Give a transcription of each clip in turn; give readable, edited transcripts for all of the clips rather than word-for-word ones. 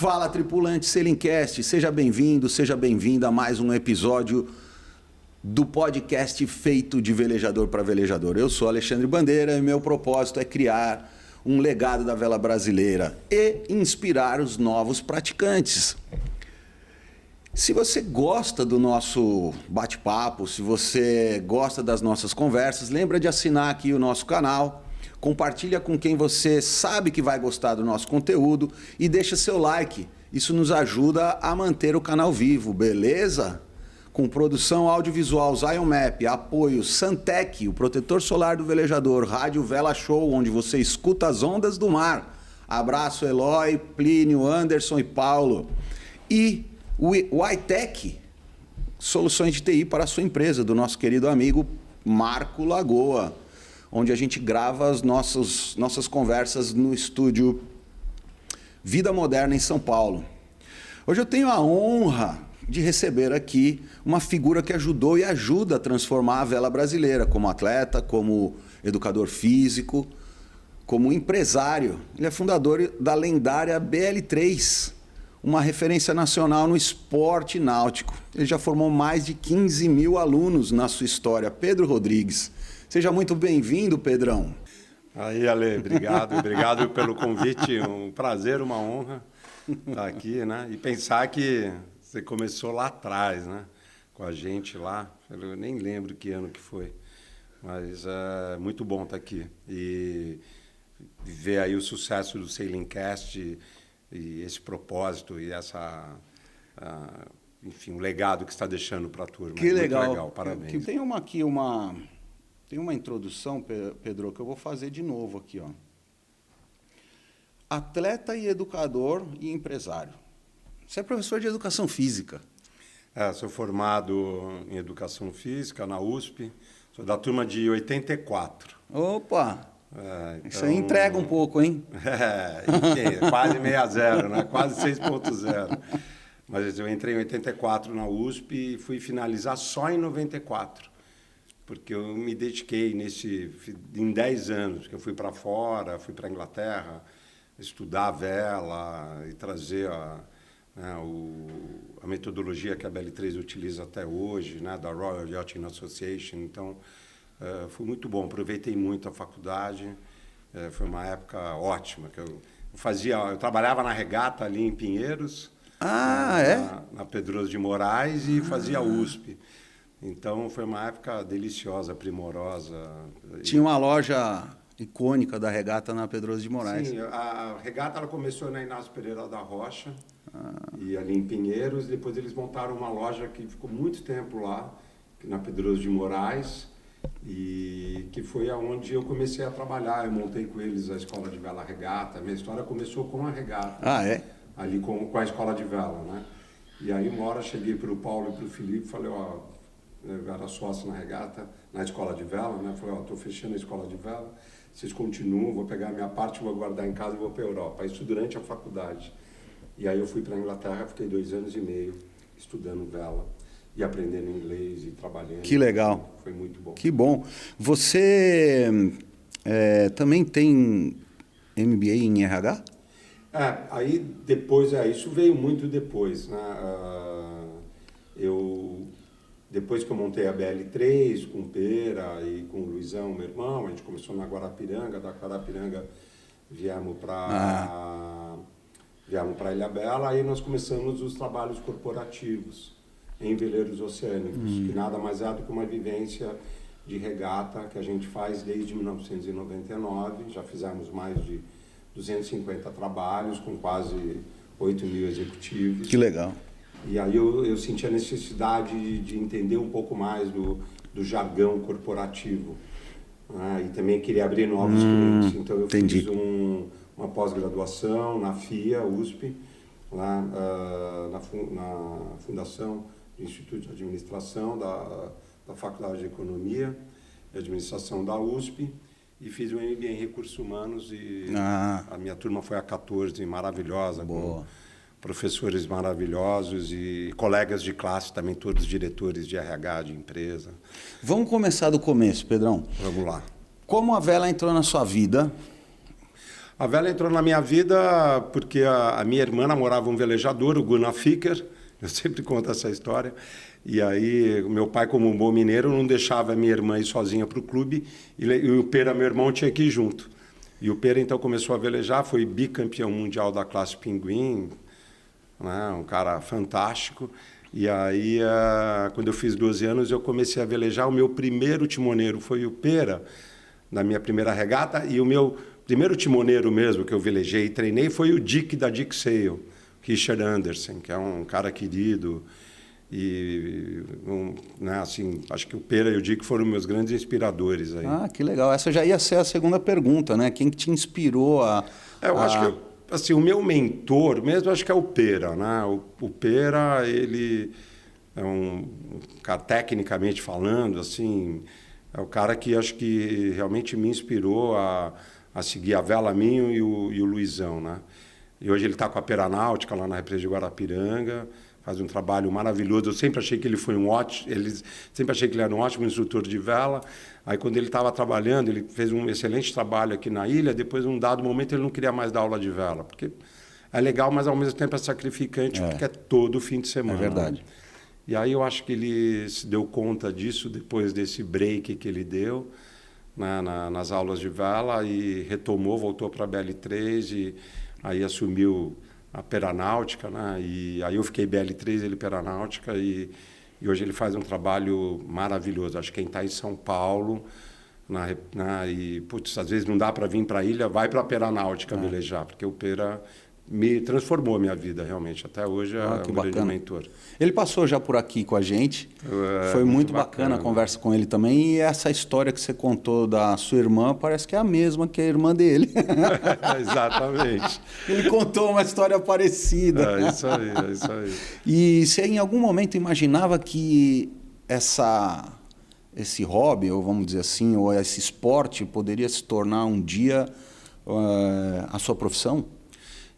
Fala, tripulante Sailing-Cast, seja bem-vindo, seja bem-vinda a mais um episódio do podcast feito de velejador para velejador. Eu sou Alexandre Bandeira e meu propósito é criar um legado da vela brasileira e inspirar os novos praticantes. Se você gosta do nosso bate-papo, se você gosta das nossas conversas, lembra de assinar aqui o nosso canal, compartilha com quem você sabe que vai gostar do nosso conteúdo e deixa seu like. Isso nos ajuda a manter o canal vivo, beleza? Com produção audiovisual Zion Map, apoio Santec, o protetor solar do velejador, Rádio Vela Show, onde você escuta as ondas do mar. Abraço Eloy, Plínio, Anderson e Paulo. E o iTech, soluções de TI para a sua empresa, do nosso querido amigo Marco Lagoa, onde a gente grava as nossas conversas no estúdio Vida Moderna em São Paulo. Hoje eu tenho a honra de receber aqui uma figura que ajudou e ajuda a transformar a vela brasileira, como atleta, como educador físico, como empresário. Ele é fundador da lendária BL3, uma referência nacional no esporte náutico. Ele já formou mais de 15 mil alunos na sua história. Pedro Rodrigues. Seja muito bem-vindo, Pedrão. Aí, Ale, obrigado pelo convite. Um prazer, uma honra estar aqui, né? E pensar que você começou lá atrás, né? Com a gente lá. Eu nem lembro que ano que foi, mas é muito bom estar aqui. E ver aí o sucesso do Sailing-Cast e esse propósito e essa, enfim, o legado que está deixando para a turma. Que legal. Muito legal, parabéns. Tem uma introdução, Pedro, que eu vou fazer de novo aqui, ó. Atleta e educador e empresário. Você é professor de educação física. Sou formado em educação física na USP, sou da turma de 84. Opa! Então, isso aí entrega um pouco, hein? Enfim, quase 6.0, né? Quase 6.0. Mas eu entrei em 84 na USP e fui finalizar só em 94. Porque eu me dediquei em 10 anos, que eu fui para fora, fui para a Inglaterra, estudar a vela e trazer a metodologia que a BL3 utiliza até hoje, né, da Royal Yachting Association. Então, foi muito bom, aproveitei muito a faculdade, foi uma época ótima. Que eu trabalhava na regata ali em Pinheiros, na Pedroso de Moraes, e fazia USP. Então, foi uma época deliciosa, primorosa. Tinha uma loja icônica da regata na Pedroso de Moraes. Sim, a regata ela começou na Inácio Pereira da Rocha, e ali em Pinheiros. Depois eles montaram uma loja que ficou muito tempo lá, na Pedroso de Moraes, e que foi aonde eu comecei a trabalhar. Eu montei com eles a escola de vela regata. Minha história começou com a regata. Ali com a escola de vela, né? E aí uma hora cheguei para o Paulo e para o Felipe e falei, eu era sócio na regata, na escola de vela, né? Falei, estou fechando a escola de vela, vocês continuam, vou pegar a minha parte, vou guardar em casa e vou para a Europa. Isso durante a faculdade. E aí eu fui para a Inglaterra, fiquei 2 anos e meio estudando vela e aprendendo inglês e trabalhando. Que legal. Foi muito bom. Que bom. Você também tem MBA em RH? Aí depois, isso veio muito depois, né? Depois que eu montei a BL3 com o Pera e com o Luizão, meu irmão, a gente começou na Guarapiranga, da Guarapiranga viemos para Ilhabela, aí nós começamos os trabalhos corporativos em veleiros oceânicos, que nada mais é do que uma vivência de regata que a gente faz desde 1999, já fizemos mais de 250 trabalhos com quase 8 mil executivos. Que legal. E aí eu senti a necessidade de entender um pouco mais do jargão corporativo. E também queria abrir novos clientes. Então eu fiz uma pós-graduação na FIA, USP, lá na Fundação do Instituto de Administração da Faculdade de Economia e Administração da USP. E fiz um MBA em Recursos Humanos e a minha turma foi a 14, maravilhosa. Boa. Com professores maravilhosos e colegas de classe também, todos diretores de RH, de empresa. Vamos começar do começo, Pedrão. Vamos lá. Como a vela entrou na sua vida? A vela entrou na minha vida porque a minha irmã namorava um velejador, o Gunnar Ficker, eu sempre conto essa história, e aí o meu pai, como um bom mineiro, não deixava a minha irmã ir sozinha para o clube, e o Pera, meu irmão, tinha que ir junto. E o Pera, então, começou a velejar, foi bicampeão mundial da classe Pinguim, né, um cara fantástico. E aí, quando eu fiz 12 anos, eu comecei a velejar. O meu primeiro timoneiro foi o Pera, na minha primeira regata, e o meu primeiro timoneiro mesmo que eu velejei e treinei foi o Dick da Dick Sail, Richard Anderson, que é um cara querido. E né, assim, acho que o Pera e o Dick foram meus grandes inspiradores aí. Ah, que legal. Essa já ia ser a segunda pergunta, né? Quem que te inspirou a... Eu acho que assim, o meu mentor mesmo, acho que é o Pera, né? O Pera, ele é um cara, tecnicamente falando, assim, é o cara que acho que realmente me inspirou a seguir a vela minho e o Luizão, né? E hoje ele está com a Peranáutica lá na represa de Guarapiranga, faz um trabalho maravilhoso. Eu sempre achei que ele foi sempre achei que ele era um ótimo instrutor de vela. Aí, quando ele estava trabalhando, ele fez um excelente trabalho aqui na ilha. Depois, num dado momento, ele não queria mais dar aula de vela, porque é legal, mas ao mesmo tempo é sacrificante, porque é todo fim de semana. É verdade. Né? E aí eu acho que ele se deu conta disso depois desse break que ele deu, né, nas aulas de vela, e retomou, voltou para a BL3 e aí assumiu a Peranáutica, né? E aí eu fiquei BL3, ele Peranáutica, e hoje ele faz um trabalho maravilhoso. Acho que quem está em São Paulo, e putz, às vezes não dá para vir para a ilha, vai para a Peranáutica velejar, porque o Pera me transformou a minha vida, realmente. Até hoje é um grande mentor. Ele passou já por aqui com a gente. Foi muito bacana a conversa com ele também. E essa história que você contou da sua irmã parece que é a mesma que a irmã dele. Exatamente. Ele contou uma história parecida. É isso aí, é isso aí. E você em algum momento imaginava que esse hobby, ou vamos dizer assim, ou esse esporte poderia se tornar um dia a sua profissão?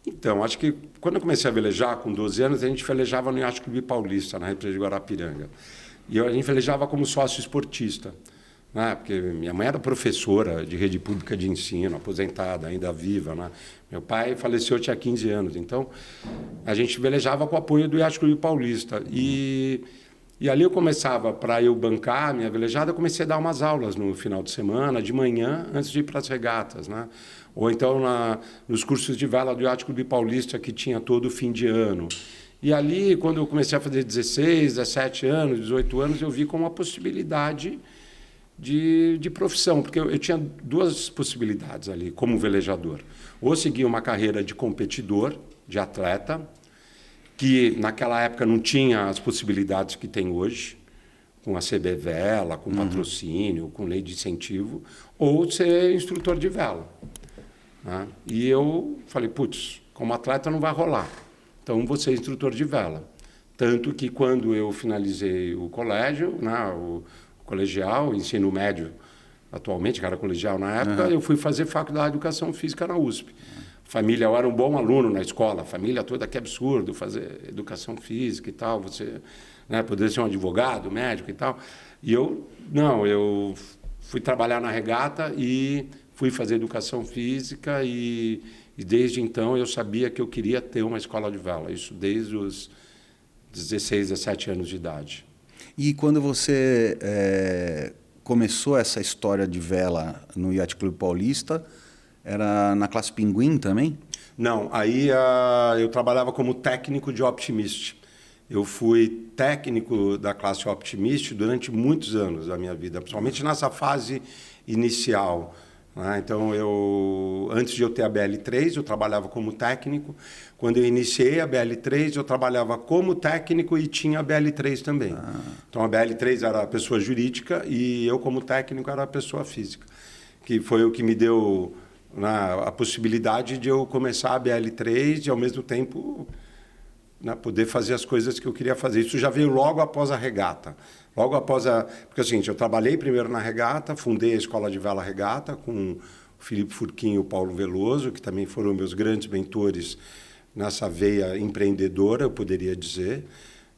Então, acho que quando eu comecei a velejar, com 12 anos, a gente velejava no Yacht Clube Paulista, na represa de Guarapiranga. E a gente velejava como sócio esportista, né? Porque minha mãe era professora de rede pública de ensino, aposentada, ainda viva, né? Meu pai faleceu, tinha 15 anos. Então, a gente velejava com o apoio do Yacht Clube Paulista. E ali eu começava, para eu bancar a minha velejada, eu comecei a dar umas aulas no final de semana, de manhã, antes de ir para as regatas, né? Ou então nos cursos de vela do Yacht Clube Paulista, que tinha todo fim de ano. E ali, quando eu comecei a fazer 16, 17 anos, 18 anos, eu vi como uma possibilidade de profissão, porque eu tinha duas possibilidades ali, como velejador. Ou seguir uma carreira de competidor, de atleta, que naquela época não tinha as possibilidades que tem hoje, com a CB Vela, com patrocínio, com lei de incentivo, ou ser instrutor de vela. Né? E eu falei, putz, como atleta não vai rolar, então vou ser instrutor de vela. Tanto que quando eu finalizei o colégio, né, o colegial, o ensino médio, atualmente, que era colegial na época, eu fui fazer faculdade de Educação Física na USP. Família, eu era um bom aluno na escola, família toda, que absurdo fazer educação física e tal, você, né, poder ser um advogado, médico e tal. E eu fui trabalhar na regata e fui fazer educação física e desde então eu sabia que eu queria ter uma escola de vela, isso desde os 16, 17 anos de idade. E quando você começou essa história de vela no Yacht Clube Paulista, era na classe Pinguim também? Não, aí eu trabalhava como técnico de Optimist. Eu fui técnico da classe Optimist durante muitos anos da minha vida, principalmente nessa fase inicial. Né? Então, antes de eu ter a BL3, eu trabalhava como técnico. Quando eu iniciei a BL3, eu trabalhava como técnico e tinha a BL3 também. Então, a BL3 era a pessoa jurídica e eu, como técnico, era a pessoa física, que foi o que me deu a possibilidade de eu começar a BL3 e, ao mesmo tempo, poder fazer as coisas que eu queria fazer. Isso já veio logo após a regata. Logo após Porque, assim, eu trabalhei primeiro na regata, fundei a Escola de Vela Regata com o Felipe Furquim e o Paulo Veloso, que também foram meus grandes mentores nessa veia empreendedora, eu poderia dizer,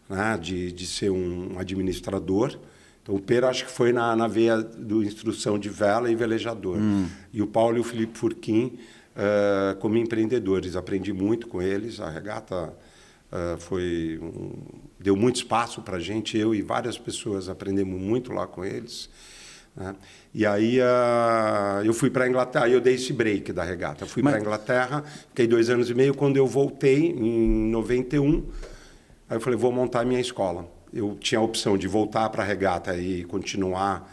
né, de ser um administrador. Então, o Pera acho que foi na veia do instrução de vela e velejador. E o Paulo e o Felipe Furquim como empreendedores. Aprendi muito com eles. A regata deu muito espaço para a gente. Eu e várias pessoas aprendemos muito lá com eles. Né? E aí eu fui para a Inglaterra. Eu dei esse break da regata. Fui para a Inglaterra, fiquei 2 anos e meio. Quando eu voltei, em 91, aí eu falei, vou montar a minha escola. Eu tinha a opção de voltar para a regata e continuar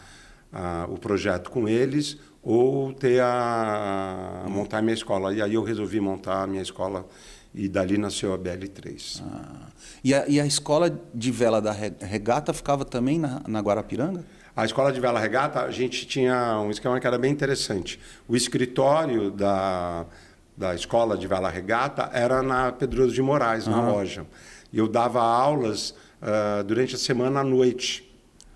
o projeto com eles, ou montar a minha escola. E aí eu resolvi montar a minha escola e dali nasceu a BL3. E a escola de vela da regata ficava também na Guarapiranga? A escola de vela regata, a gente tinha um esquema que era bem interessante. O escritório da escola de vela regata era na Pedroso de Moraes, na loja. E eu dava aulas durante a semana à noite,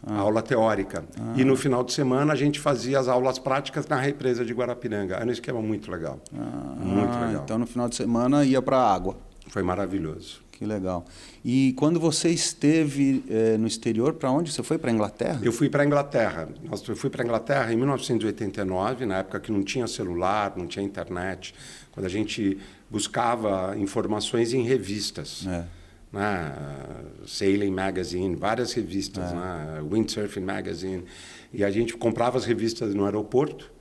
aula teórica. E no final de semana a gente fazia as aulas práticas na represa de Guarapiranga. Era um esquema muito legal. Muito legal. Então no final de semana ia para a água. Foi maravilhoso. Que legal. E quando você esteve no exterior, para onde? Você foi para a Inglaterra? Eu fui para a Inglaterra. Eu fui para a Inglaterra em 1989, na época que não tinha celular, não tinha internet, quando a gente buscava informações em revistas. Né? Sailing Magazine, várias revistas, né? Windsurfing Magazine. E a gente comprava as revistas no aeroporto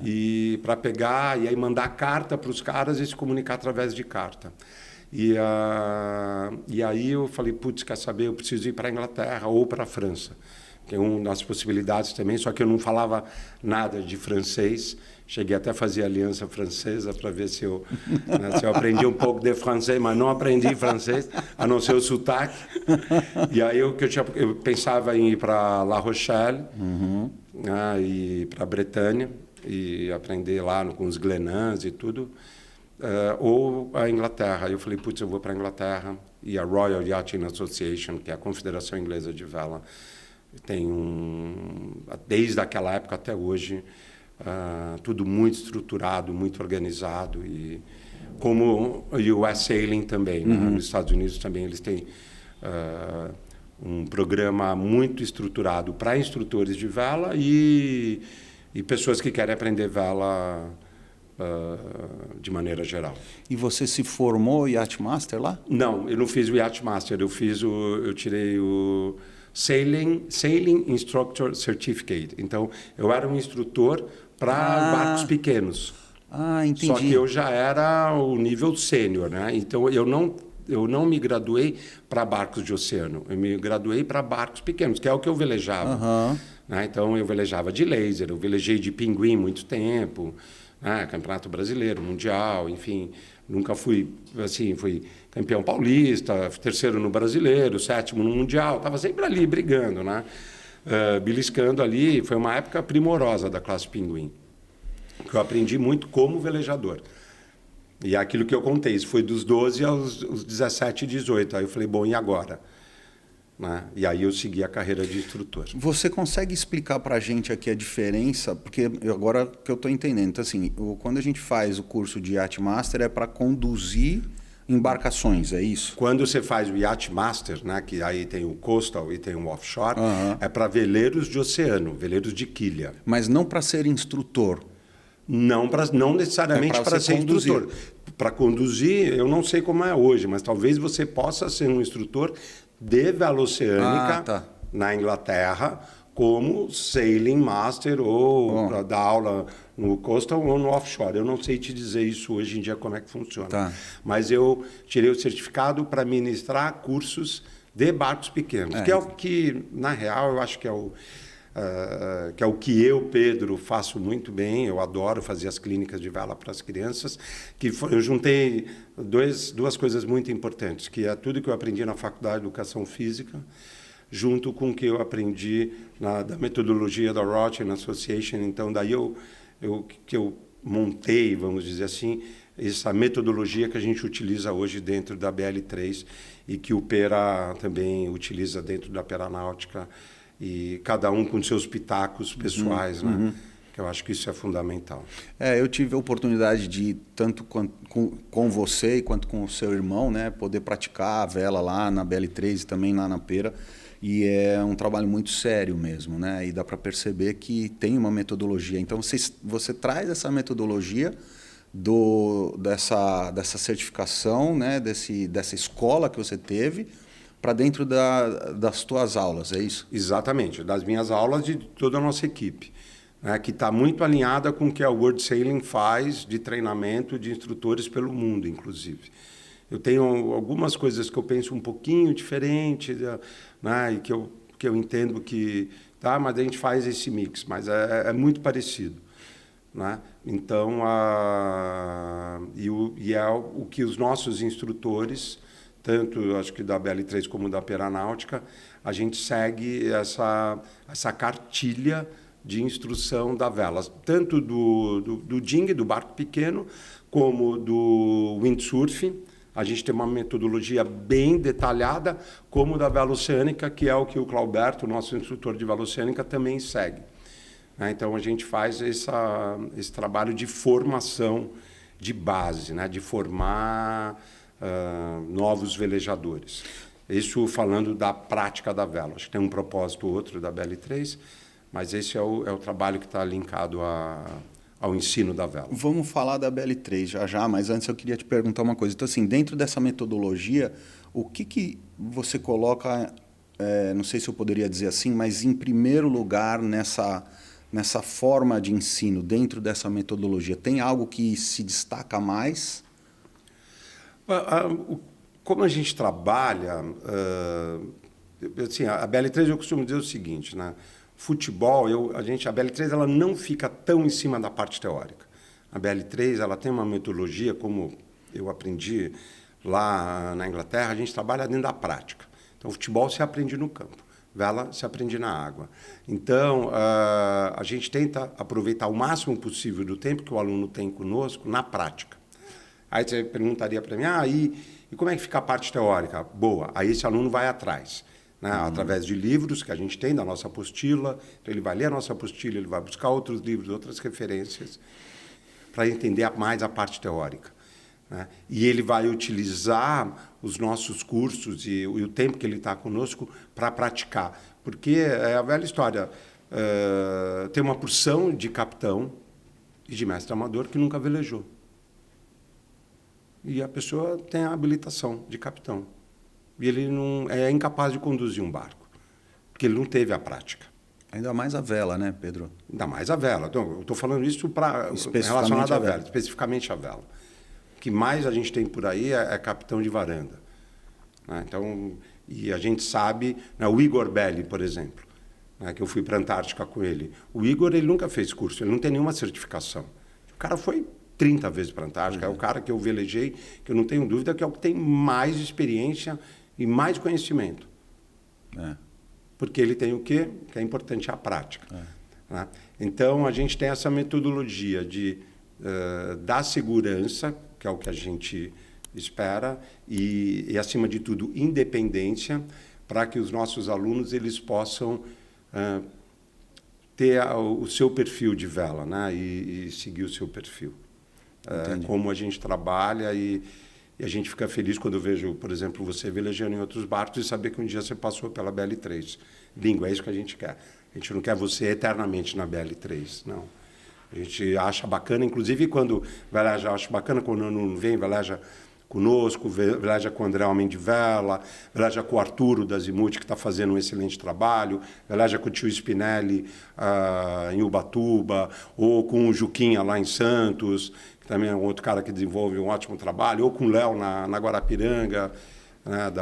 e para pegar e aí mandar carta para os caras e se comunicar através de carta. E aí eu falei, putz, quer saber, eu preciso ir para a Inglaterra ou para a França. Que é uma das possibilidades também, só que eu não falava nada de francês. Cheguei até a fazer aliança francesa para ver se eu aprendi um pouco de francês, mas não aprendi francês, a não ser o sotaque. E aí eu pensava em ir para La Rochelle, e para a Bretanha, e aprender lá com os Glenans e tudo. Ou a Inglaterra. Eu falei, putz, eu vou para a Inglaterra. E a Royal Yachting Association, que é a Confederação Inglesa de Vela, tem desde aquela época até hoje, tudo muito estruturado, muito organizado. E como o US Sailing também, né? Nos Estados Unidos também eles têm um programa muito estruturado para instrutores de vela e pessoas que querem aprender vela de maneira geral. E você se formou Yacht Master lá? Não, eu não fiz o Yacht Master, eu tirei o Sailing Instructor Certificate. Então, eu era um instrutor para barcos pequenos. Entendi. Só que eu já era o nível sênior, né? Então, eu não me graduei para barcos de oceano, eu me graduei para barcos pequenos, que é o que eu velejava. Né? Então, eu velejava de laser, eu velejei de pinguim muito tempo, Campeonato Brasileiro, Mundial, enfim, nunca fui campeão paulista, 3º no Brasileiro, 7º no Mundial, estava sempre ali brigando, né? Beliscando ali. Foi uma época primorosa da classe Pinguim, que eu aprendi muito como velejador. E aquilo que eu contei, isso foi dos 12 aos 17 e 18. Aí eu falei, bom, e agora? Né? E aí eu segui a carreira de instrutor. Você consegue explicar para a gente aqui a diferença? Porque agora que eu estou entendendo. Então, assim, quando a gente faz o curso de Yacht Master é para conduzir embarcações, é isso? Quando você faz o Yacht Master, né, que aí tem o coastal e tem o offshore, é para veleiros de oceano, veleiros de quilha. Mas não para ser instrutor? Não necessariamente para ser instrutor. Para conduzir, eu não sei como é hoje, mas talvez você possa ser um instrutor de vela oceânica na Inglaterra, como Sailing Master ou para dar aula no coastal ou no offshore. Eu não sei te dizer isso hoje em dia como é que funciona. Mas eu tirei o certificado para ministrar cursos de barcos pequenos, que é o que, na real, eu acho que é o que eu, Pedro, faço muito bem. Eu adoro fazer as clínicas de vela para as crianças, eu juntei duas coisas muito importantes, que é tudo que eu aprendi na Faculdade de Educação Física, junto com o que eu aprendi da metodologia da Rothschild Association. Então, daí eu montei, vamos dizer assim, essa metodologia que a gente utiliza hoje dentro da BL3 e que o Pera também utiliza dentro da Pera Náutica, e cada um com seus pitacos pessoais, né? Que eu acho que isso é fundamental. Eu tive a oportunidade de, tanto com você quanto com o seu irmão, né, poder praticar a vela lá na BL3 e também lá na Pera. E é um trabalho muito sério mesmo, né? E dá para perceber que tem uma metodologia. Então, você traz essa metodologia dessa certificação, né, dessa escola que você teve, para dentro das tuas aulas, é isso? Exatamente, das minhas aulas e de toda a nossa equipe, né, que está muito alinhada com o que a World Sailing faz de treinamento de instrutores pelo mundo, inclusive. Eu tenho algumas coisas que eu penso um pouquinho diferente, né, e que eu entendo que... Tá, mas a gente faz esse mix, mas é muito parecido. Né? Então, é o que os nossos instrutores, tanto acho que da BL3 como da Peranáutica, a gente segue essa cartilha de instrução da vela, tanto do dinghy, do barco pequeno, como do windsurfing. A gente tem uma metodologia bem detalhada, como da vela oceânica, que é o que o Clauberto, nosso instrutor de vela oceânica, também segue. Então, a gente faz esse trabalho de formação de base, né? De formar novos velejadores. Isso falando da prática da vela. Acho que tem um propósito outro da BL3, mas esse é o trabalho que está linkado ao ensino da vela. Vamos falar da BL3 já, mas antes eu queria te perguntar uma coisa. Então, assim, dentro dessa metodologia, o que você coloca, não sei se eu poderia dizer assim, mas em primeiro lugar nessa forma de ensino, dentro dessa metodologia? Tem algo que se destaca mais? Como a gente trabalha, assim, a BL3 eu costumo dizer o seguinte, né? Futebol, a BL3 ela não fica tão em cima da parte teórica. A BL3 ela tem uma metodologia, como eu aprendi lá na Inglaterra, a gente trabalha dentro da prática. Então, futebol se aprende no campo, vela se aprende na água. Então, a gente tenta aproveitar o máximo possível do tempo que o aluno tem conosco na prática. Aí você perguntaria para mim, e como é que fica a parte teórica? Boa, aí esse aluno vai atrás. Né, através de livros que a gente tem da nossa apostila. Então, ele vai ler a nossa apostila, ele vai buscar outros livros, outras referências, para entender mais a parte teórica. Né? E ele vai utilizar os nossos cursos e o tempo que ele está conosco para praticar. Porque é a velha história. Tem uma porção de capitão e de mestre amador que nunca velejou. E a pessoa tem a habilitação de capitão. E ele não é incapaz de conduzir um barco, porque ele não teve a prática. Ainda mais a vela, né, Pedro? Ainda mais a vela. Então, eu estou falando isso relacionado à vela, especificamente a vela. O que mais a gente tem por aí é capitão de varanda. Né? Então, e a gente sabe, né, o Igor Belli, por exemplo, né, que eu fui para a Antártica com ele. O Igor ele nunca fez curso, ele não tem nenhuma certificação. O cara foi 30 vezes para a Antártica, é o cara que eu velejei, que eu não tenho dúvida que é o que tem mais experiência e mais conhecimento. Porque ele tem o quê? Que é importante, a prática. Né? Então, a gente tem essa metodologia de dar segurança, que é o que a gente espera, e acima de tudo, independência, para que os nossos alunos eles possam ter o seu perfil de vela, né? E seguir o seu perfil. Como a gente trabalha e a gente fica feliz quando eu vejo, por exemplo, você velejando em outros barcos e saber que um dia você passou pela BL3. Bingo, é isso que a gente quer. A gente não quer você eternamente na BL3, não. A gente acha bacana, inclusive quando veleja, acho bacana quando não vem, veleja conosco, veleja com o André Homem de Vela, veleja com o Arturo da Zimuth, que está fazendo um excelente trabalho, veleja com o tio Spinelli em Ubatuba, ou com o Juquinha lá em Santos, que também é um outro cara que desenvolve um ótimo trabalho, ou com o Léo na Guarapiranga, né,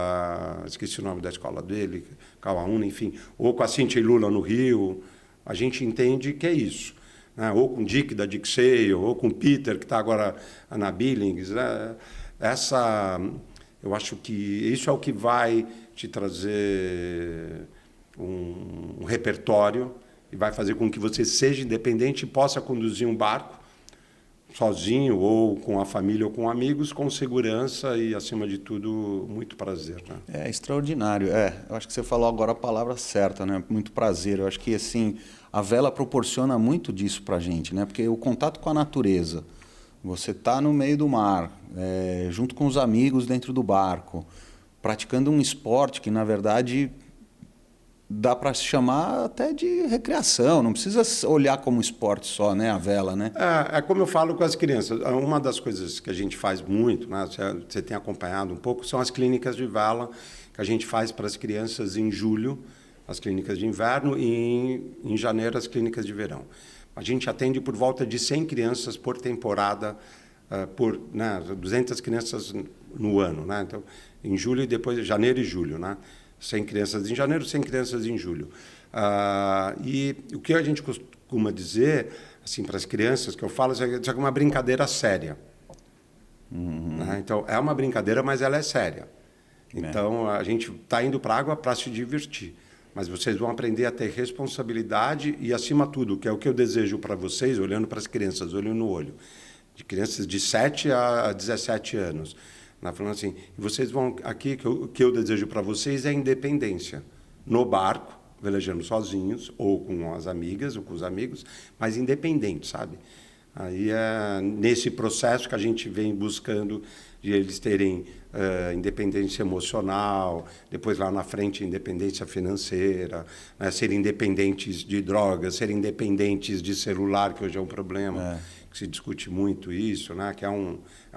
esqueci o nome da escola dele, Cauaúna, enfim, ou com a Cintia e Lula no Rio. A gente entende que é isso. Né? Ou com o Dick da Dick Sale, ou com o Peter, que está agora na Billings. Né? Eu acho que isso é o que vai te trazer um repertório e vai fazer com que você seja independente e possa conduzir um barco sozinho ou com a família ou com amigos, com segurança e, acima de tudo, muito prazer. Né? É extraordinário. Eu acho que você falou agora a palavra certa, né? Muito prazer. Eu acho que assim, a vela proporciona muito disso para a gente, né? Porque o contato com a natureza, você está no meio do mar, junto com os amigos dentro do barco, praticando um esporte que, na verdade, dá para se chamar até de recreação, não precisa olhar como esporte só, né, a vela, né? É como eu falo com as crianças. Uma das coisas que a gente faz muito, né, você tem acompanhado um pouco, são as clínicas de vela que a gente faz para as crianças em julho, as clínicas de inverno, e em janeiro as clínicas de verão. A gente atende por volta de 100 crianças por temporada, por 200 crianças no ano, né? Então, em julho e depois janeiro e julho, né? 100 crianças em janeiro, 100 crianças em julho. E o que a gente costuma dizer assim para as crianças, que eu falo, é uma brincadeira séria. Né? Então, é uma brincadeira, mas ela é séria. Então, a gente está indo para a água para se divertir. Mas vocês vão aprender a ter responsabilidade e, acima de tudo, que é o que eu desejo para vocês, olhando para as crianças, olho no olho, de crianças de 7 a 17 anos. Falando assim, vocês vão aqui, o que eu desejo para vocês é independência. No barco, velejando sozinhos, ou com as amigas, ou com os amigos, mas independente, sabe? Aí é nesse processo que a gente vem buscando de eles terem independência emocional, depois lá na frente independência financeira, né? Serem independentes de drogas, serem independentes de celular, que hoje é um problema, que se discute muito isso, né? Que é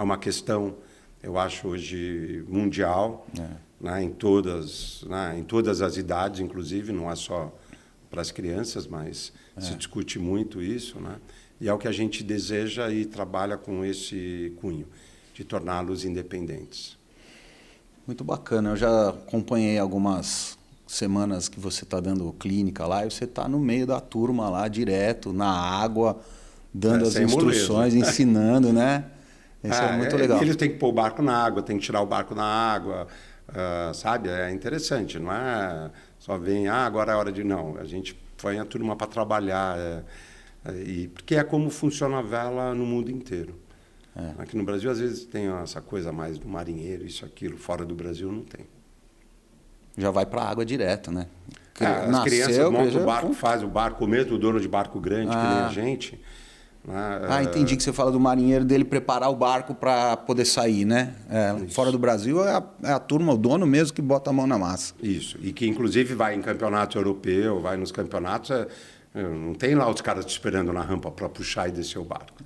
uma questão, eu acho, hoje mundial, né? Em todas as idades, inclusive, não é só para as crianças, mas se discute muito isso, né? E é o que a gente deseja e trabalha com esse cunho, de torná-los independentes. Muito bacana. Eu já acompanhei algumas semanas que você está dando clínica lá e você está no meio da turma lá, direto, na água, dando as instruções, ensinando, né? Isso é muito legal. Eles têm que pôr o barco na água, têm que tirar o barco na água, sabe? É interessante, não é só vem, agora é hora de... Não, a gente põe a turma para trabalhar, porque é como funciona a vela no mundo inteiro. Aqui no Brasil, às vezes, tem essa coisa mais do marinheiro, isso, aquilo. Fora do Brasil, não tem. Já vai para a água direto, né? As crianças montam o barco, faz o barco, mesmo o dono de barco grande, que nem a gente. Entendi que você fala do marinheiro, dele preparar o barco para poder sair, né? Fora do Brasil, é a turma, o dono mesmo, que bota a mão na massa. Isso. E que, inclusive, vai em campeonato europeu, vai nos campeonatos... não tem lá os caras te esperando na rampa para puxar e descer o barco.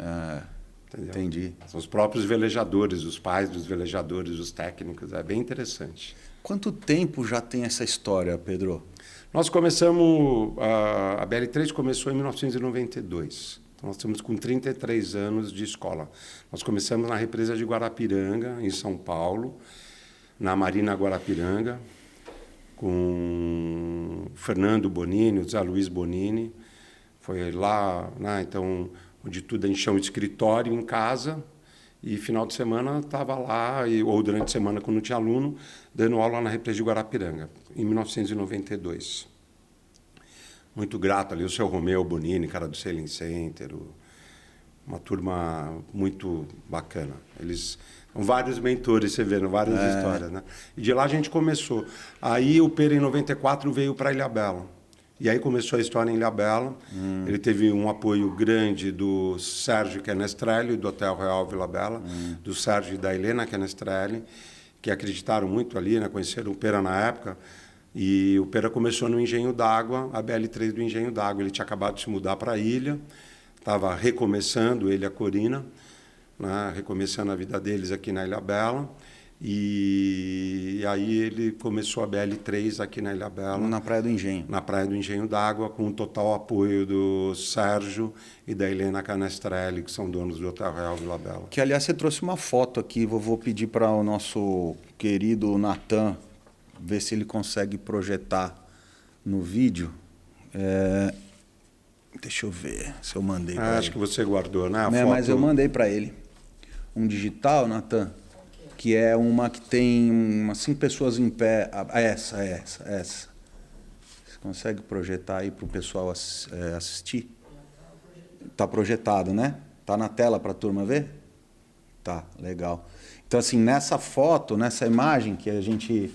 Entendeu? Entendi. São os próprios velejadores, os pais dos velejadores, os técnicos. É bem interessante. Quanto tempo já tem essa história, Pedro? Nós começamos... A BL3 começou em 1992. Então, nós estamos com 33 anos de escola. Nós começamos na represa de Guarapiranga, em São Paulo, na Marina Guarapiranga, com o Fernando Bonini, o Zé Luiz Bonini. Foi lá, né, então... onde tudo encheu um escritório em casa, e final de semana estava lá, ou durante a semana, quando não tinha aluno, dando aula na represa de Guarapiranga, em 1992. Muito grato ali, o seu Romeu Bonini, cara do Sailing Center, uma turma muito bacana. Eles são vários mentores, você vendo, várias histórias, né? E de lá a gente começou. Aí o Pera, em 94, veio para Ilhabela. E aí começou a história em Ilhabela. Ele teve um apoio grande do Sérgio Canestrelli, do Hotel Real Vila Bela, do Sérgio e da Helena Canestrelli, que acreditaram muito ali, né? Conheceram o Pera na época. E o Pera começou no Engenho d'Água, a BL3 do Engenho d'Água. Ele tinha acabado de se mudar para a ilha, estava recomeçando, ele e a Corina, né? Recomeçando a vida deles aqui na Ilhabela. E aí ele começou a BL3 aqui na Ilhabela. Na Praia do Engenho. Na Praia do Engenho d'Água, com o total apoio do Sérgio e da Helena Canestrelli, que são donos do Hotel Real Vila Bela. Que, aliás, você trouxe uma foto aqui, vou pedir para o nosso querido Natan ver se ele consegue projetar no vídeo. Deixa eu ver se eu mandei para ele. Acho que você guardou, né? A foto... Mas eu mandei para ele. Um digital, Natan, que é uma que tem umas 5 pessoas em pé. Essa. Você consegue projetar aí para o pessoal assistir? Está projetado, né? Está na tela para a turma ver? Tá, legal. Então, assim, nessa foto, nessa imagem que a gente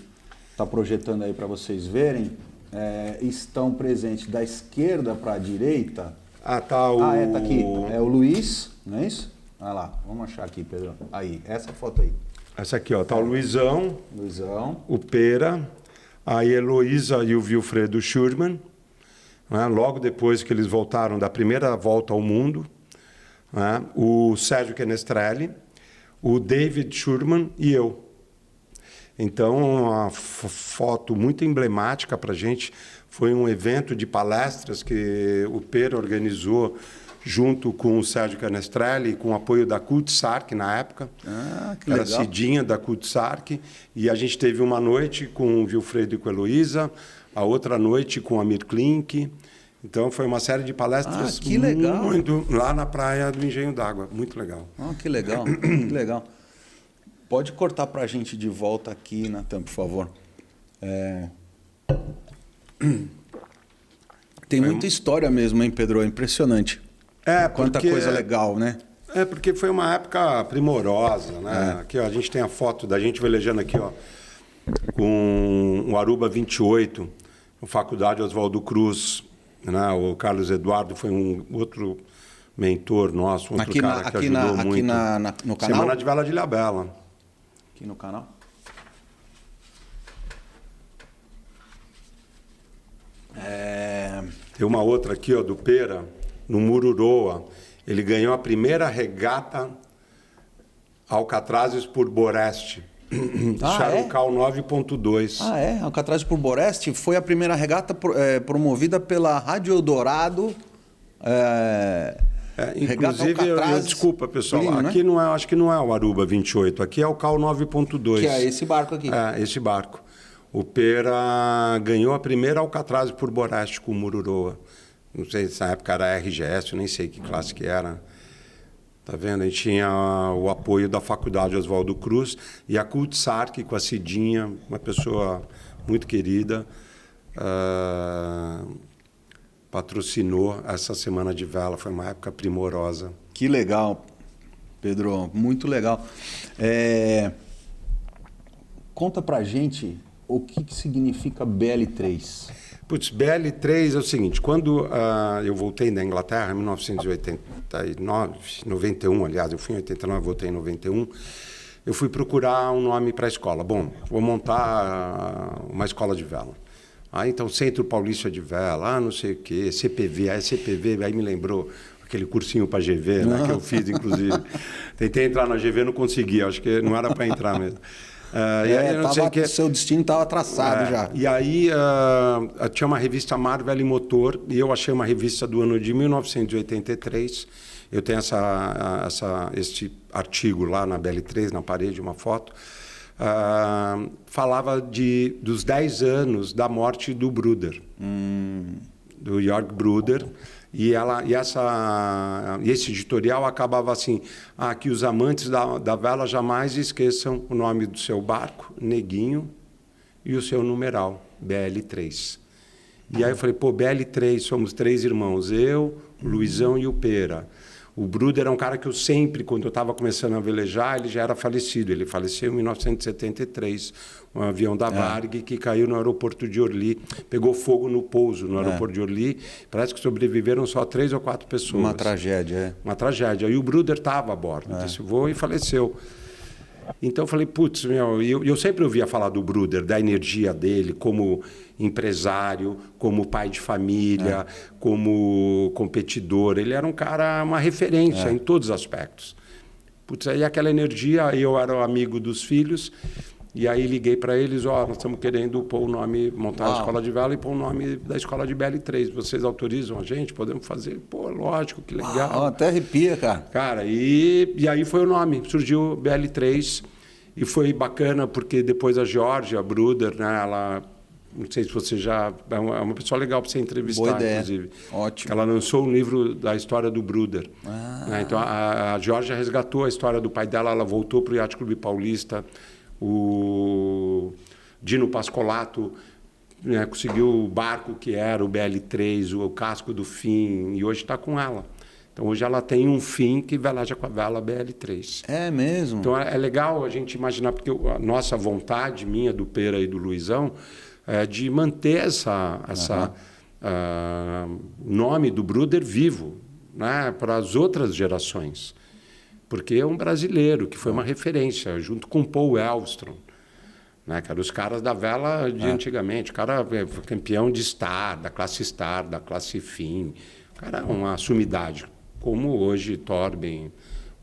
está projetando aí para vocês verem, estão presentes da esquerda para a direita. Tá aqui. É o Luiz, não é isso? Olha lá, vamos achar aqui, Pedro. Aí, essa foto aí. Essa aqui, ó, tá o Luizão, Luizão, o Pera, a Heloísa e o Wilfredo Schurman, né? Logo depois que eles voltaram da primeira volta ao mundo, né? O Sérgio Canestrelli, o David Schurman e eu. Então, uma foto muito emblemática para a gente foi um evento de palestras que o Pera organizou junto com o Sérgio Canestrelli, com o apoio da Kutsark na época. Que legal. Era a Cidinha da Kutsark. E a gente teve uma noite com o Wilfredo e com a Heloísa, a outra noite com a Mir Klink. Então, foi uma série de palestras que legal. muito lá na praia do Engenho d'Água. Muito legal. Que legal, que legal. Pode cortar para a gente de volta aqui, Natan, por favor. Tem muita história mesmo, hein, Pedro? É impressionante. Quanta coisa legal, né? Porque foi uma época primorosa, né? Aqui, ó, a gente tem a foto da gente velejando aqui, ó, com o Aruba 28, na Faculdade Oswaldo Cruz, né? O Carlos Eduardo foi um outro mentor nosso, outro cara que ajudou muito. Aqui no canal? Semana de Vela de Ilhabela. Aqui no canal? Tem uma outra aqui, ó, do Pera, no Mururoa. Ele ganhou a primeira regata Alcatrazes por Boreste. Charucal 9.2. Alcatraz por Boreste foi a primeira regata promovida pela Rádio Eldorado. Inclusive, desculpa, pessoal, Plínio, aqui, né? Não é, acho que não é o Aruba 28, aqui é o Cal 9.2. Que é esse barco aqui. Esse barco. O Pera ganhou a primeira Alcatraz por Boreste com o Mururoa. Não sei se na época era RGS, eu nem sei que classe que era. Tá vendo? A gente tinha o apoio da Faculdade Oswaldo Cruz e a Kutsark com a Cidinha, uma pessoa muito querida, patrocinou essa Semana de Vela. Foi uma época primorosa. Que legal, Pedro. Muito legal. Conta pra gente o que significa BL3. Putz, BL3 é o seguinte, quando eu voltei da Inglaterra, em 1989, 91, aliás, eu fui em 89, voltei em 91, eu fui procurar um nome para a escola. Bom, vou montar uma escola de vela. Então, Centro Paulista de Vela, não sei o quê, CPV, aí me lembrou aquele cursinho para GV, né, que eu fiz, inclusive. Tentei entrar na GV, não consegui, acho que não era para entrar mesmo. Seu destino estava traçado já. E aí tinha uma revista Marvel e Motor, e eu achei uma revista do ano de 1983. Eu tenho este artigo lá na BL3, na parede, uma foto. Falava dos 10 anos da morte do Bruder, do Jörg Bruder. E esse editorial acabava assim, que os amantes da vela jamais esqueçam o nome do seu barco, Neguinho, e o seu numeral, BL3. E aí eu falei, BL3, somos 3 irmãos, eu, o Luizão e o Pera. O Bruder é um cara que eu sempre, quando eu estava começando a velejar, ele já era falecido. Ele faleceu em 1973, um avião da Varg que caiu no aeroporto de Orly, pegou fogo no pouso no aeroporto de Orly. Parece que sobreviveram só 3 ou 4 pessoas. Uma tragédia, Uma tragédia. E o Bruder estava a bordo desse voo e faleceu. Então eu falei, putz, eu sempre ouvia falar do Bruder, da energia dele como empresário, como pai de família, como competidor. Ele era um cara, uma referência em todos os aspectos. Putz, aí aquela energia, eu era amigo dos filhos, e aí liguei para eles, nós estamos querendo pôr o nome, montar a escola de vela e pôr o nome da escola de BL3. Vocês autorizam a gente? Podemos fazer? Lógico, que legal. Até arrepia, cara. Cara, e aí foi o nome, surgiu BL3, e foi bacana, porque depois a Georgia Bruder, né, ela, não sei se você já, é uma pessoa legal para você entrevistar, boa ideia. Inclusive. Ótimo. Ela lançou um livro da história do Bruder. Né, então a Georgia resgatou a história do pai dela, ela voltou para o Yacht Clube Paulista, o Dino Pascolato, né, conseguiu o barco que era o BL3, o casco do Fim, e hoje está com ela. Então, hoje ela tem um Fim que veleja com a vela BL3. É mesmo? Então, é legal a gente imaginar, porque a nossa vontade, minha, do Pera e do Luizão, é de manter nome do Bruder vivo, né, para as outras gerações. Porque é um brasileiro que foi uma referência, junto com Paul Elvstrom. né? Que eram os caras da vela de antigamente. O cara foi campeão de Star, da classe Fim. O cara é uma sumidade, como hoje Torben,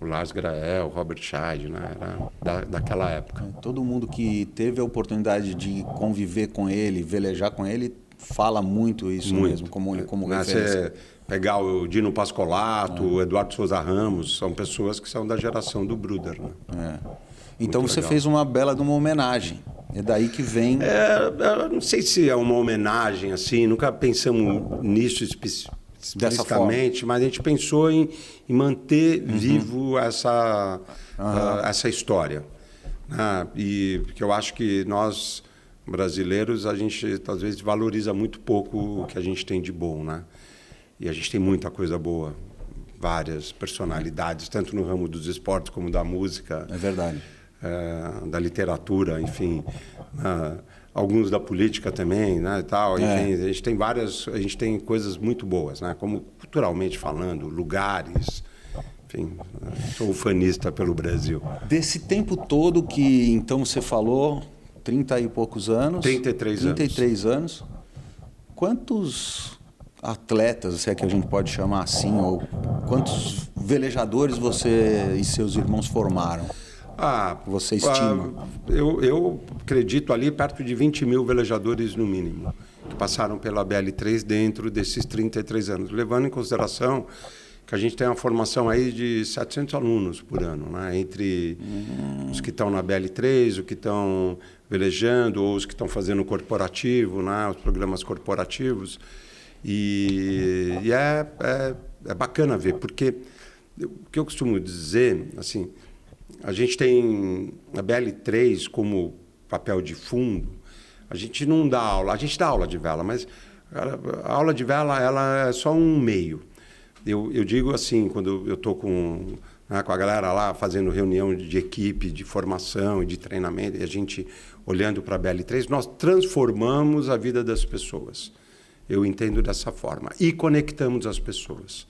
o Lars Grael, o Robert Scheid, né? Era daquela época. Todo mundo que teve a oportunidade de conviver com ele, velejar com ele, fala muito isso mesmo, como referência. Você pegar o Dino Pascolato, o Eduardo Souza Ramos, são pessoas que são da geração do Bruder. Né? Então muito você legal. fez uma bela de uma homenagem. É daí que vem... Eu não sei se é uma homenagem, assim, nunca pensamos nisso explicitamente, mas a gente pensou em manter vivo essa história. Né? E porque eu acho que nós, brasileiros, a gente às vezes valoriza muito pouco o que a gente tem de bom, né? E a gente tem muita coisa boa, várias personalidades, tanto no ramo dos esportes como da música. É verdade. Da literatura, enfim, alguns da política também, né, e tal. Enfim, a gente tem coisas muito boas, né, como culturalmente falando, lugares. Enfim, sou ufanista pelo Brasil. Desse tempo todo que então você falou, 30 e poucos anos. 33 anos. Quantos atletas, se é que a gente pode chamar assim, ou quantos velejadores você e seus irmãos formaram? Você estima? Eu acredito ali perto de 20 mil velejadores no mínimo, que passaram pela BL3 dentro desses 33 anos, levando em consideração que a gente tem uma formação aí de 700 alunos por ano, né? Entre os que estão na BL3, os que estão velejando, ou os que estão fazendo corporativo, né? Os programas corporativos. E é bacana ver, porque o que eu costumo dizer, assim, a gente tem a BL3 como papel de fundo, a gente não dá aula, a gente dá aula de vela, mas a aula de vela ela é só um meio. Eu digo assim, quando eu estou com a galera lá fazendo reunião de equipe, de formação e de treinamento, e a gente olhando para a BL3, nós transformamos a vida das pessoas. Eu entendo dessa forma. E conectamos as pessoas.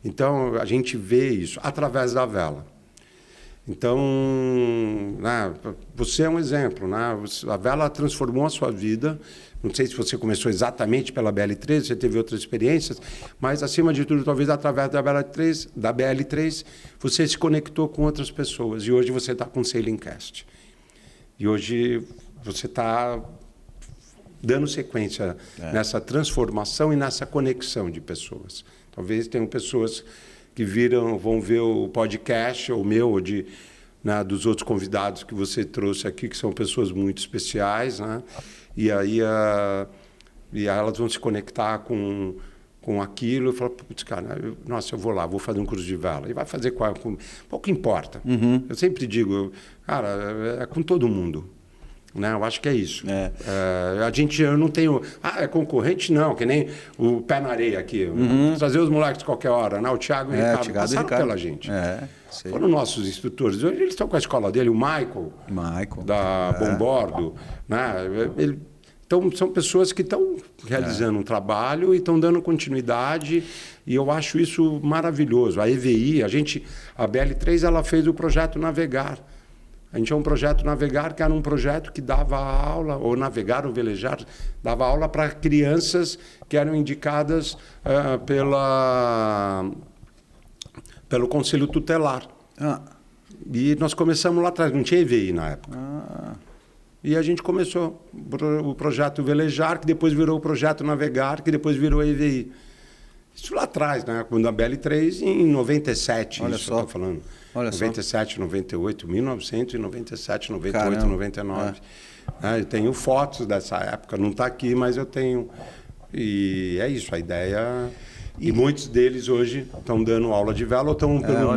Então, a gente vê isso através da vela. Então, né, você é um exemplo. Né? A vela transformou a sua vida. Não sei se você começou exatamente pela BL3, você teve outras experiências, mas, acima de tudo, talvez através da BL3, você se conectou com outras pessoas. E hoje você está com o Sailing Cast. E hoje você está dando sequência nessa transformação e nessa conexão de pessoas. Talvez tenham pessoas que vão ver o podcast, ou meu, ou dos outros convidados que você trouxe aqui, que são pessoas muito especiais, né? E aí elas vão se conectar com aquilo e falar, putz, cara, eu vou lá, vou fazer um curso de vela. E vai fazer pouco importa. Eu sempre digo, cara, é com todo mundo. Né? Eu acho que é isso. Eu não tenho... é concorrente? Não, que nem o pé na areia aqui. Trazer os moleques de qualquer hora. Né? O Thiago e o Ricardo passaram pela gente. Foram nossos instrutores. Hoje eles estão com a escola dele. O Michael da Bombordo. Né? Então, são pessoas que estão realizando um trabalho e estão dando continuidade. E eu acho isso maravilhoso. A EVI, a BL3, ela fez o projeto Navegar. A gente tinha um projeto Navegar, que era um projeto que dava aula, ou navegar ou velejar, dava aula para crianças que eram indicadas pelo Conselho Tutelar. E nós começamos lá atrás, não tinha EVI na época. E a gente começou o projeto Velejar, que depois virou o projeto Navegar, que depois virou EVI. Isso lá atrás, né? Quando a BL3, em 97, Olha isso só. eu estou falando. Olha 97, 98, 1997, 98, Caramba. 99. Eu tenho fotos dessa época, não está aqui, mas eu tenho. E é isso, a ideia... E muitos deles hoje estão dando aula de vela ou estão pelo mundo.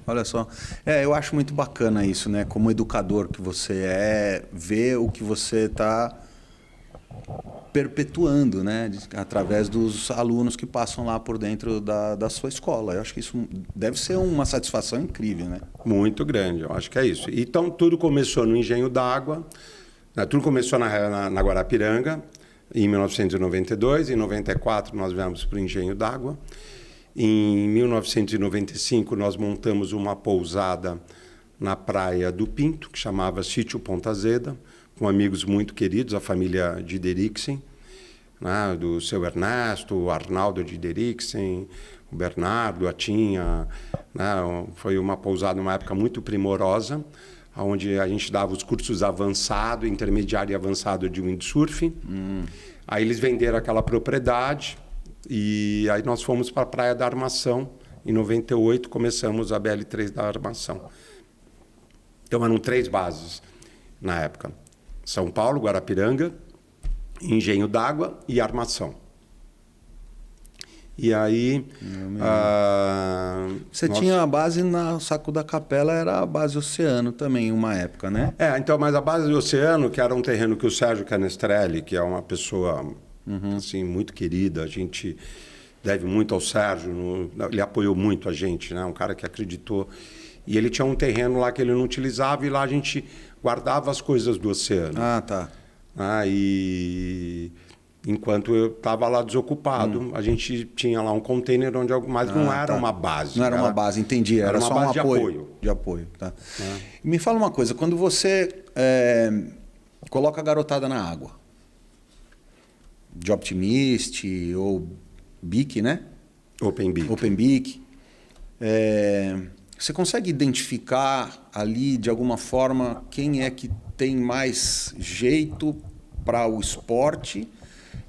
Olha só. Eu acho muito bacana isso, né? Como educador que você ver o que você está perpetuando, né? Através dos alunos que passam lá por dentro da sua escola. Eu acho que isso deve ser uma satisfação incrível, né? Muito grande, eu acho que é isso. Então, tudo começou no Engenho d'Água, né? Tudo começou na Guarapiranga, em 1992. Em 94, nós viemos para o Engenho d'Água. Em 1995, nós montamos uma pousada na Praia do Pinto, que chamava Sítio Ponta Azeda, com amigos muito queridos, a família de Deriksen, né, do seu Ernesto, o Arnaldo de Deriksen, o Bernardo, a Tinha, né, foi uma pousada numa época muito primorosa, onde a gente dava os cursos avançado, intermediário e avançado de windsurf. Aí eles venderam aquela propriedade e aí nós fomos para a Praia da Armação. Em 98 começamos a BL3 da Armação. Então eram 3 bases na época: São Paulo, Guarapiranga, Engenho d'Água e Armação. E aí... Você tinha a base na Saco da Capela, era a base Oceano também, uma época, né? Então, mas a base do Oceano, que era um terreno que o Sérgio Canestrelli, que é uma pessoa assim, muito querida, a gente deve muito ao Sérgio, ele apoiou muito a gente, né? Um cara que acreditou. E ele tinha um terreno lá que ele não utilizava e lá a gente guardava as coisas do Oceano. Ah, tá. E enquanto eu estava lá desocupado, a gente tinha lá um container onde... Mas não era uma base. Não era uma base, entendi. Era uma só base um apoio. De apoio, tá. Me fala uma coisa, quando você coloca a garotada na água, de Optimist ou Bic, né? Open Bic. Open Bic. Você consegue identificar ali, de alguma forma, quem é que tem mais jeito para o esporte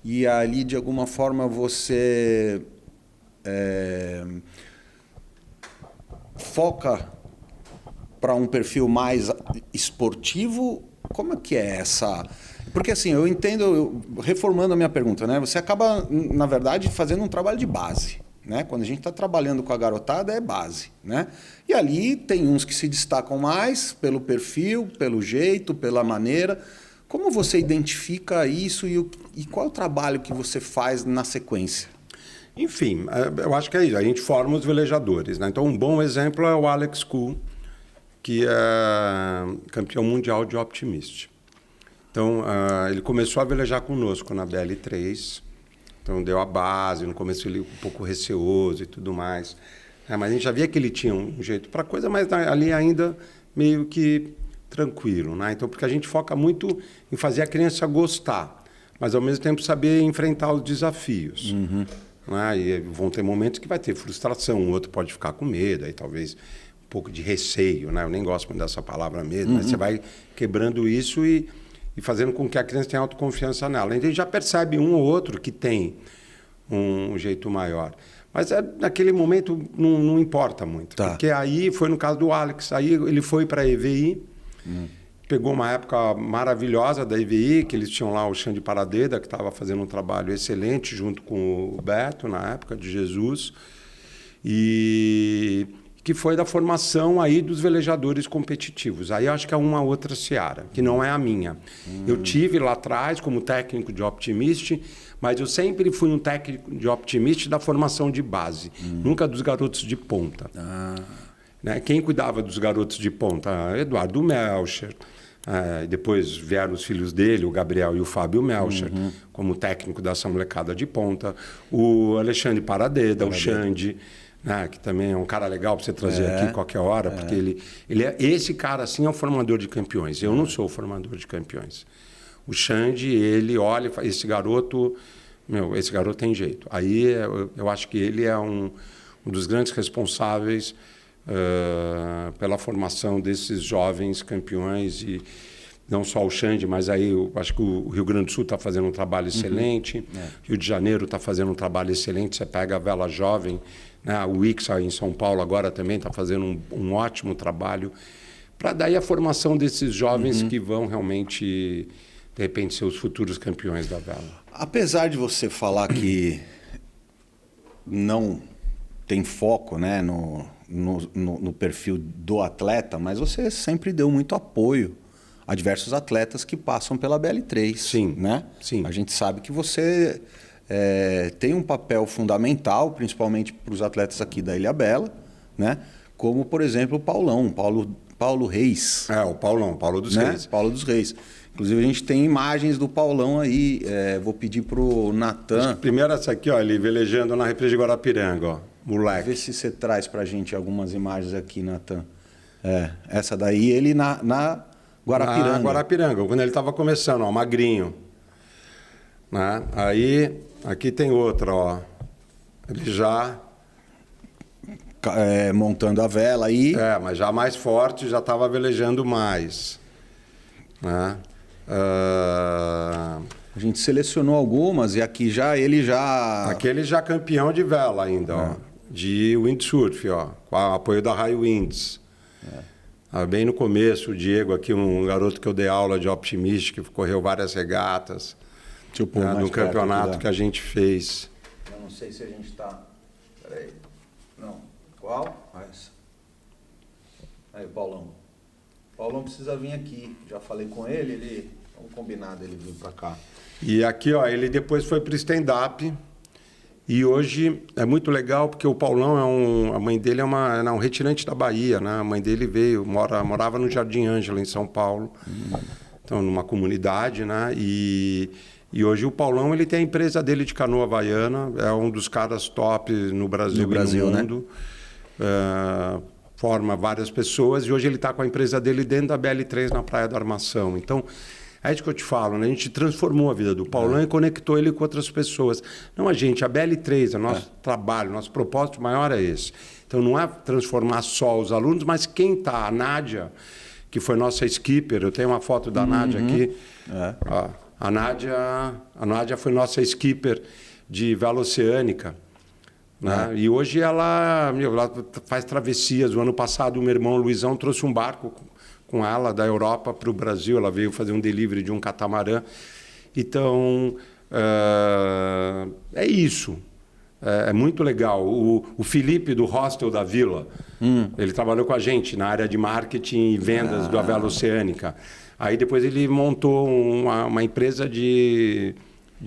e ali, de alguma forma, você foca para um perfil mais esportivo? Como é que é essa... Porque assim, eu entendo, reformando a minha pergunta, né? Você acaba, na verdade, fazendo um trabalho de base. Né? Quando a gente está trabalhando com a garotada, é base. Né? E ali tem uns que se destacam mais pelo perfil, pelo jeito, pela maneira. Como você identifica isso e qual é o trabalho que você faz na sequência? Enfim, eu acho que é isso. A gente forma os velejadores. Né? Então, um bom exemplo é o Alex Kuhl, que é campeão mundial de Optimist. Então, ele começou a velejar conosco na BL3. Então, deu a base. No começo, ele um pouco receoso e tudo mais. Mas a gente já via que ele tinha um jeito para coisa, mas ali ainda meio que tranquilo. Né? Então, porque a gente foca muito em fazer a criança gostar, mas, ao mesmo tempo, saber enfrentar os desafios. Né? E vão ter momentos que vai ter frustração, o outro pode ficar com medo, aí talvez um pouco de receio. Né? Eu nem gosto muito dessa palavra mesmo, mas você vai quebrando isso e fazendo com que a criança tenha autoconfiança nela. Então, a gente já percebe um ou outro que tem um jeito maior. Mas naquele momento não importa muito. Tá. Porque aí foi no caso do Alex. Aí ele foi para a EVI, pegou uma época maravilhosa da EVI, que eles tinham lá o Xande Paradeda, que estava fazendo um trabalho excelente junto com o Beto, na época de Jesus. E que foi da formação aí dos velejadores competitivos. Aí eu acho que é uma outra seara, que não é a minha. Eu tive lá atrás como técnico de Optimist, mas eu sempre fui um técnico de Optimist da formação de base, nunca dos garotos de ponta. Né? Quem cuidava dos garotos de ponta? Eduardo Melcher. Depois vieram os filhos dele, o Gabriel e o Fábio Melcher, como técnico dessa molecada de ponta. O Alexandre Paradeda, o Xande, né, que também é um cara legal para você trazer aqui qualquer hora, porque ele esse cara assim é o formador de campeões. Eu não sou o formador de campeões. O Xande, ele olha e fala, esse garoto tem jeito. Aí eu acho que ele é um dos grandes responsáveis pela formação desses jovens campeões, e não só o Xande, mas aí eu acho que o Rio Grande do Sul está fazendo um trabalho excelente, Rio de Janeiro está fazendo um trabalho excelente, você pega a Vela Jovem, né? O Ixa em São Paulo agora também está fazendo um ótimo trabalho, para daí a formação desses jovens que vão realmente, de repente, ser os futuros campeões da vela. Apesar de você falar que não tem foco, né, no perfil do atleta, mas você sempre deu muito apoio a diversos atletas que passam pela BL3. Sim, né? Sim. A gente sabe que você tem um papel fundamental, principalmente para os atletas aqui da Ilhabela, né? Como, por exemplo, o Paulo Reis. O Paulo dos Reis. Paulo dos Reis. Inclusive, a gente tem imagens do Paulão aí. Vou pedir para o Natan. Primeiro essa aqui, ó, ele velejando na represa de Guarapiranga, ó, moleque. Vê se você traz para a gente algumas imagens aqui, Natan. Essa daí, ele na Guarapiranga. Guarapiranga, quando ele estava começando, ó, magrinho. Né? Aí, aqui tem outra, ó. Ele já... montando a vela aí. Mas já mais forte, já estava velejando mais. Né? A gente selecionou algumas e aqui ele já... Aquele já campeão de vela ainda, ó. De windsurf, ó. Com o apoio da High Winds. Bem no começo, o Diego aqui, um garoto que eu dei aula de Optimist, que correu várias regatas. Tipo, no campeonato que a gente fez. Eu não sei se a gente está... Peraí. Não. Qual? Essa. Aí, Paulão. Paulão precisa vir aqui. Já falei com ele, vamos combinar dele vir para cá. E aqui, ó, ele depois foi para o stand-up. E hoje é muito legal porque o Paulão a mãe dele é um retirante da Bahia, né? A mãe dele morava no Jardim Ângela, em São Paulo. Então, numa comunidade, né? E hoje o Paulão ele tem a empresa dele de canoa havaiana, é um dos caras top no Brasil e no mundo. Né? Forma várias pessoas e hoje ele está com a empresa dele dentro da BL3 na Praia da Armação. Então, é isso que eu te falo, né? A gente transformou a vida do Paulão e conectou ele com outras pessoas. Não a BL3, o nosso trabalho, nosso propósito maior é esse. Então, não é transformar só os alunos, mas quem está, a Nádia, que foi nossa skipper, eu tenho uma foto da Nádia aqui. Ó, a Nádia foi nossa skipper de vela oceânica. Né? E hoje ela faz travessias. O ano passado, o meu irmão Luizão trouxe um barco com ela da Europa para o Brasil. Ela veio fazer um delivery de um catamarã. Então, é isso. É muito legal. O Felipe, do Hostel da Vila, ele trabalhou com a gente na área de marketing e vendas da vela oceânica. Aí depois ele montou uma empresa de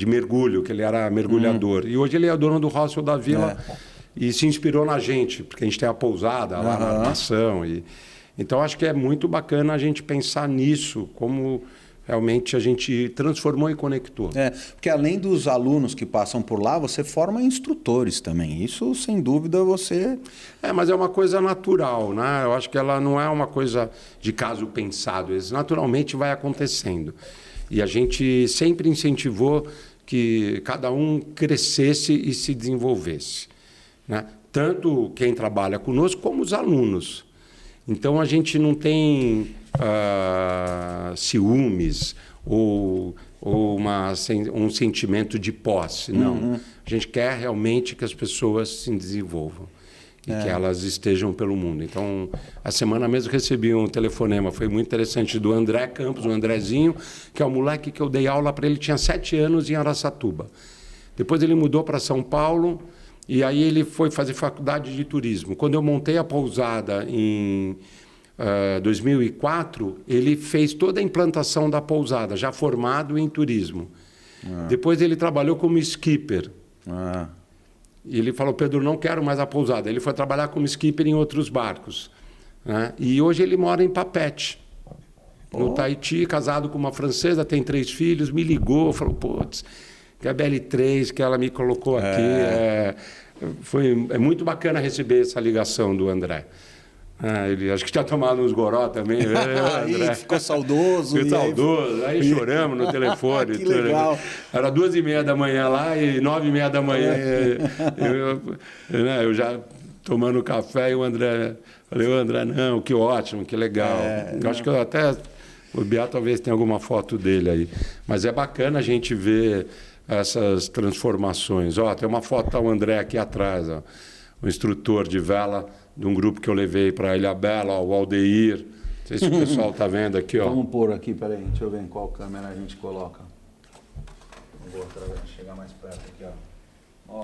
mergulho, que ele era mergulhador. E hoje ele é dono do Hostel da Vila e se inspirou na gente, porque a gente tem a pousada lá na Armação. Então, acho que é muito bacana a gente pensar nisso, como realmente a gente transformou e conectou. Porque além dos alunos que passam por lá, você forma instrutores também. Isso, sem dúvida, você... mas é uma coisa natural, né? Eu acho que ela não é uma coisa de caso pensado. Isso naturalmente vai acontecendo. E a gente sempre incentivou que cada um crescesse e se desenvolvesse. Né? Tanto quem trabalha conosco, como os alunos. Então, a gente não tem ciúmes ou um sentimento de posse, não. A gente quer realmente que as pessoas se desenvolvam e que elas estejam pelo mundo. Então, a semana mesmo recebi um telefonema, foi muito interessante, do André Campos, o Andrezinho, que é o moleque que eu dei aula para ele, tinha 7 anos em Araçatuba. Depois ele mudou para São Paulo e aí ele foi fazer faculdade de turismo. Quando eu montei a pousada em 2004, ele fez toda a implantação da pousada, já formado em turismo. Depois ele trabalhou como skipper. E ele falou, Pedro, não quero mais a pousada. Ele foi trabalhar como skipper em outros barcos. Né? E hoje ele mora em Papete, no Tahiti, casado com uma francesa, tem 3 filhos, me ligou, falou, putz, que é a BL3 que ela me colocou aqui. É muito bacana receber essa ligação do André. Ele acho que tinha tomado uns goró também. Aí ficou saudoso. Ficou saudoso. Aí choramos no telefone. Que legal. Era 2h30 da manhã lá e 9h30 da manhã. Eu já tomando café e o André... Falei, André, não, que ótimo, que legal. Eu acho que eu até... O Biá talvez tenha alguma foto dele aí. Mas é bacana a gente ver essas transformações. Tem uma foto do André aqui atrás, o instrutor de vela de um grupo que eu levei para Ilha Bela, o Aldeir. Não sei se o pessoal está vendo aqui. Vamos pôr aqui, peraí, deixa eu ver em qual câmera a gente coloca. Vou chegar mais perto aqui.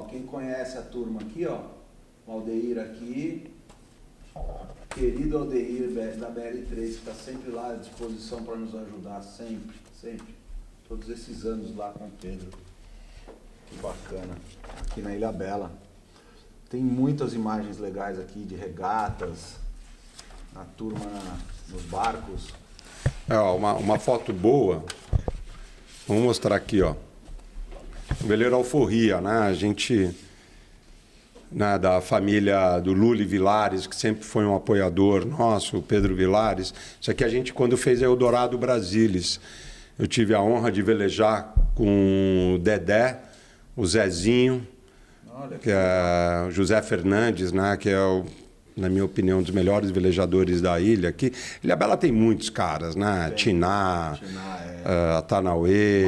Quem conhece a turma aqui, o Aldeir aqui, querido Aldeir da BL3, que está sempre lá à disposição para nos ajudar, sempre, sempre. Todos esses anos lá com o Pedro. Que bacana. Aqui na Ilha Bela. Tem muitas imagens legais aqui de regatas, a turma nos barcos. Uma foto boa. Vamos mostrar aqui, O veleiro Alforria, né? A gente né, da família do Luli Vilares, que sempre foi um apoiador nosso, o Pedro Vilares. Isso aqui a gente, quando fez a Eldorado Brasilis, eu tive a honra de velejar com o Dedé, o Zezinho, que é o José Fernandes, né, que é, na minha opinião, um dos melhores velejadores da ilha. Aqui, Ilhabela tem muitos caras, né? Tiná, Atanauê,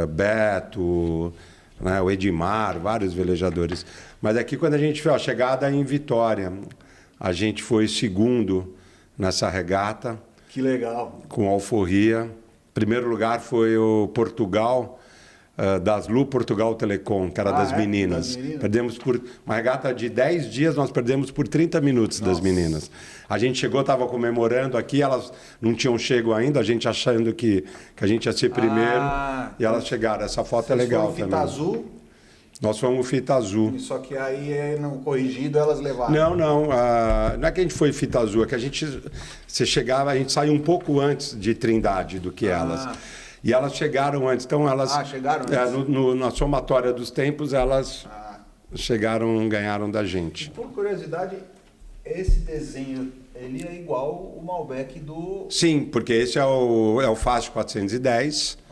Beto, né, o Edmar, vários velejadores. Mas aqui, quando a gente fez a chegada em Vitória, a gente foi segundo nessa regata. Que legal. Com alforria. Primeiro lugar foi o Portugal, das Lu Portugal Telecom, que era das meninas. Perdemos por uma regata de 10 dias, nós perdemos por 30 minutos. Nossa. Das meninas. A gente chegou, estava comemorando aqui, elas não tinham chego ainda, a gente achando que a gente ia ser primeiro, e elas chegaram. Essa foto é legal também. Fita azul? Nós fomos fita azul. Só que aí, no corrigido, elas levaram. Não. Não é que a gente foi fita azul, é que você chegava, a gente saiu um pouco antes de Trindade do que elas. E elas chegaram antes. Então, elas. Chegaram antes. Na somatória dos tempos, elas chegaram, ganharam da gente. Por curiosidade, esse desenho, ele é igual o Malbec do... Sim, porque esse é o Fast 410.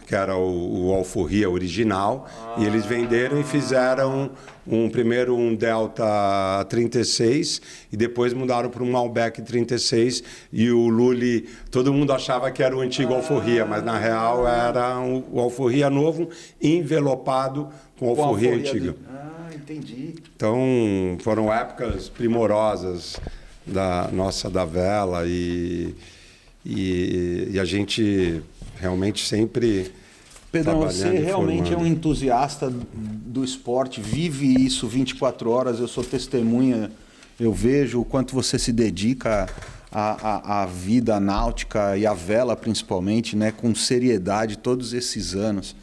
Que era o alforria original, e eles venderam e fizeram primeiro um Delta 36 e depois mudaram para um Malbec 36, e o Luli, todo mundo achava que era o antigo alforria, mas na real era o alforria novo envelopado com alforria antiga. Entendi. Então foram épocas primorosas da vela, e a gente realmente sempre... Pedrão, você realmente é um entusiasta do esporte, vive isso 24 horas, eu sou testemunha, eu vejo o quanto você se dedica à vida náutica e à vela principalmente, né, com seriedade todos esses anos.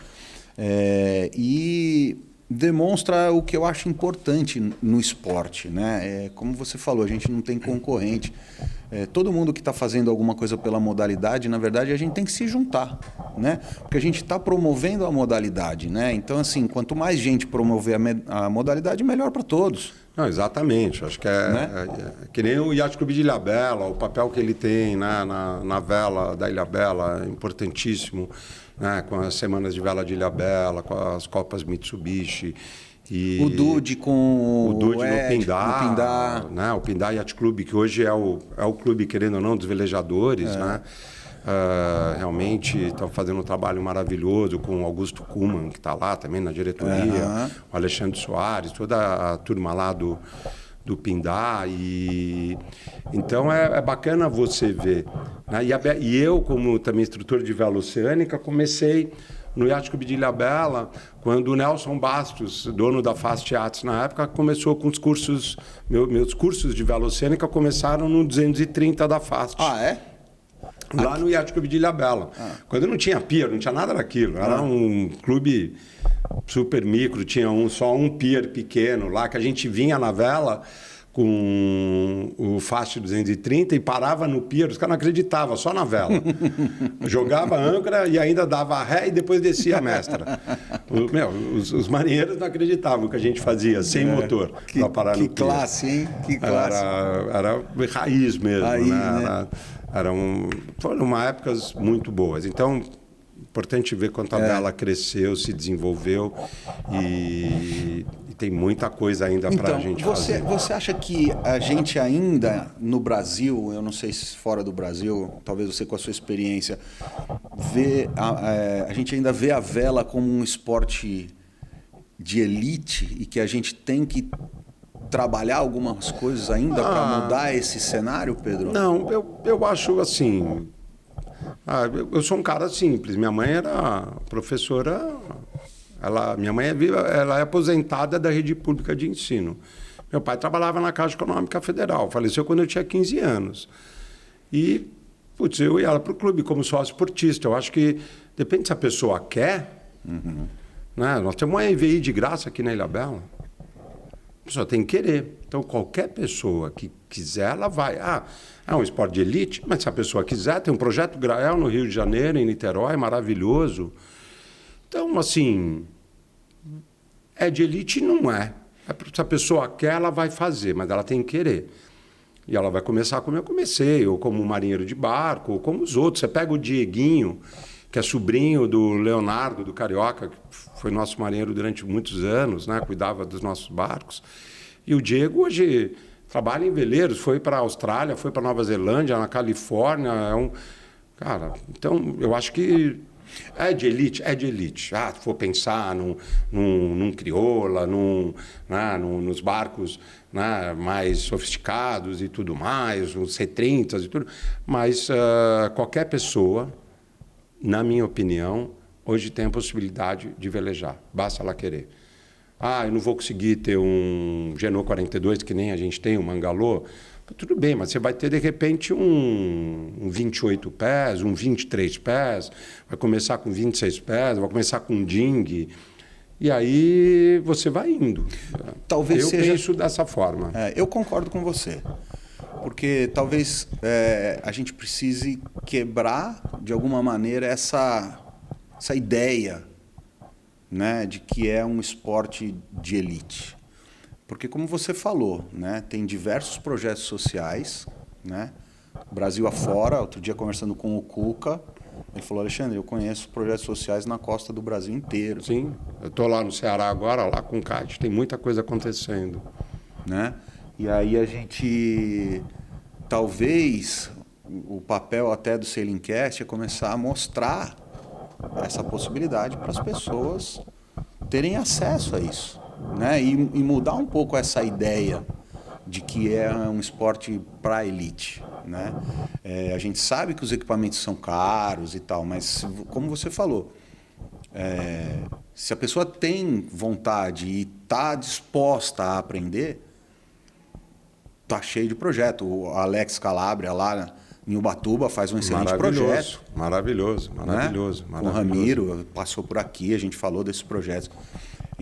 E demonstra o que eu acho importante no esporte, né? Como você falou, a gente não tem concorrente. Todo mundo que está fazendo alguma coisa pela modalidade, na verdade, a gente tem que se juntar, né? Porque a gente está promovendo a modalidade, né? Então, assim, quanto mais gente promover a modalidade, melhor para todos. Não, exatamente. Acho que é que nem o Yacht Clube de Ilhabela, o papel que ele tem, né, na vela da Ilhabela é importantíssimo, né, com as semanas de vela de Ilhabela, com as Copas Mitsubishi. E o Dude com o Dude no Pindar, né, o Pindar Yacht Clube, que hoje é o clube, querendo ou não, dos velejadores, né? Realmente estão fazendo um trabalho maravilhoso com o Augusto Kuhlmann, que está lá também na diretoria, o Alexandre Soares, toda a turma lá do Pindar. Então é bacana você ver, né? E eu, como também instrutor de vela oceânica, comecei no Yacht Clube de Ilhabela, quando o Nelson Bastos, dono da Fast Yachts na época, começou com os cursos, meus cursos de vela oceânica começaram no 230 da Fast. Lá no Yacht Clube de Ilhabela. Quando não tinha pier, não tinha nada daquilo. Era um clube super micro, tinha só um pier pequeno lá, que a gente vinha na vela com o Fast 230 e parava no pier, os caras não acreditavam, só na vela. Jogava âncora e ainda dava ré e depois descia a mestra. Os marinheiros não acreditavam que a gente fazia sem motor para parar no pier. Que classe, hein? Que classe. Era raiz mesmo, né? Foram épocas muito boas. Então, importante ver quanto a vela cresceu, se desenvolveu e tem muita coisa ainda para a gente fazer. Você acha que a gente ainda no Brasil, eu não sei se fora do Brasil, talvez você com a sua experiência, a gente ainda vê a vela como um esporte de elite e que a gente tem que trabalhar algumas coisas ainda para mudar esse cenário, Pedro? Não, eu acho assim... eu sou um cara simples. Minha mãe era professora... Minha mãe ela é aposentada da rede pública de ensino. Meu pai trabalhava na Caixa Econômica Federal. Faleceu quando eu tinha 15 anos. E, eu ia para o clube como sócio esportista. Eu acho que depende se a pessoa quer. Né? Nós temos uma EVI de graça aqui na Ilhabela. A pessoa tem que querer. Então, qualquer pessoa que quiser, ela vai. É um esporte de elite, mas se a pessoa quiser, tem um projeto Grael no Rio de Janeiro, em Niterói, maravilhoso. Então, assim, é de elite? Não é. Se a pessoa quer, ela vai fazer, mas ela tem que querer. E ela vai começar como eu comecei, ou como marinheiro de barco, ou como os outros. Você pega o Dieguinho, que é sobrinho do Leonardo, do Carioca, que foi nosso marinheiro durante muitos anos, né? Cuidava dos nossos barcos. E o Diego hoje trabalha em veleiros, foi para a Austrália, foi para Nova Zelândia, na Califórnia. Cara, então eu acho que é de elite, é de elite. Se for pensar num crioula, nos barcos, né, mais sofisticados e tudo mais, os C-30 e tudo. Mas qualquer pessoa, na minha opinião, hoje tem a possibilidade de velejar. Basta ela querer. Eu não vou conseguir ter um Genô 42, que nem a gente tem, um Mangalô. Tudo bem, mas você vai ter, de repente, um 28 pés, um 23 pés, vai começar com 26 pés, vai começar com um ding, e aí você vai indo. Talvez eu penso dessa forma. Eu concordo com você, porque talvez a gente precise quebrar, de alguma maneira, essa ideia, né, de que é um esporte de elite. Porque, como você falou, né, tem diversos projetos sociais, né, Brasil afora. Outro dia, conversando com o Cuca, ele falou: Alexandre, eu conheço projetos sociais na costa do Brasil inteiro. Sim, eu estou lá no Ceará agora, lá com o CAT, tem muita coisa acontecendo. Né? E aí a gente, talvez, o papel até do Sailingcast é começar a mostrar essa possibilidade para as pessoas terem acesso a isso. Né? E mudar um pouco essa ideia de que é um esporte para elite. Né? A gente sabe que os equipamentos são caros e tal, mas como você falou, se a pessoa tem vontade e está disposta a aprender, tá cheio de projeto. O Alex Calabria lá em Ubatuba faz um excelente projeto. Maravilhoso. O Ramiro passou por aqui, a gente falou desses projetos.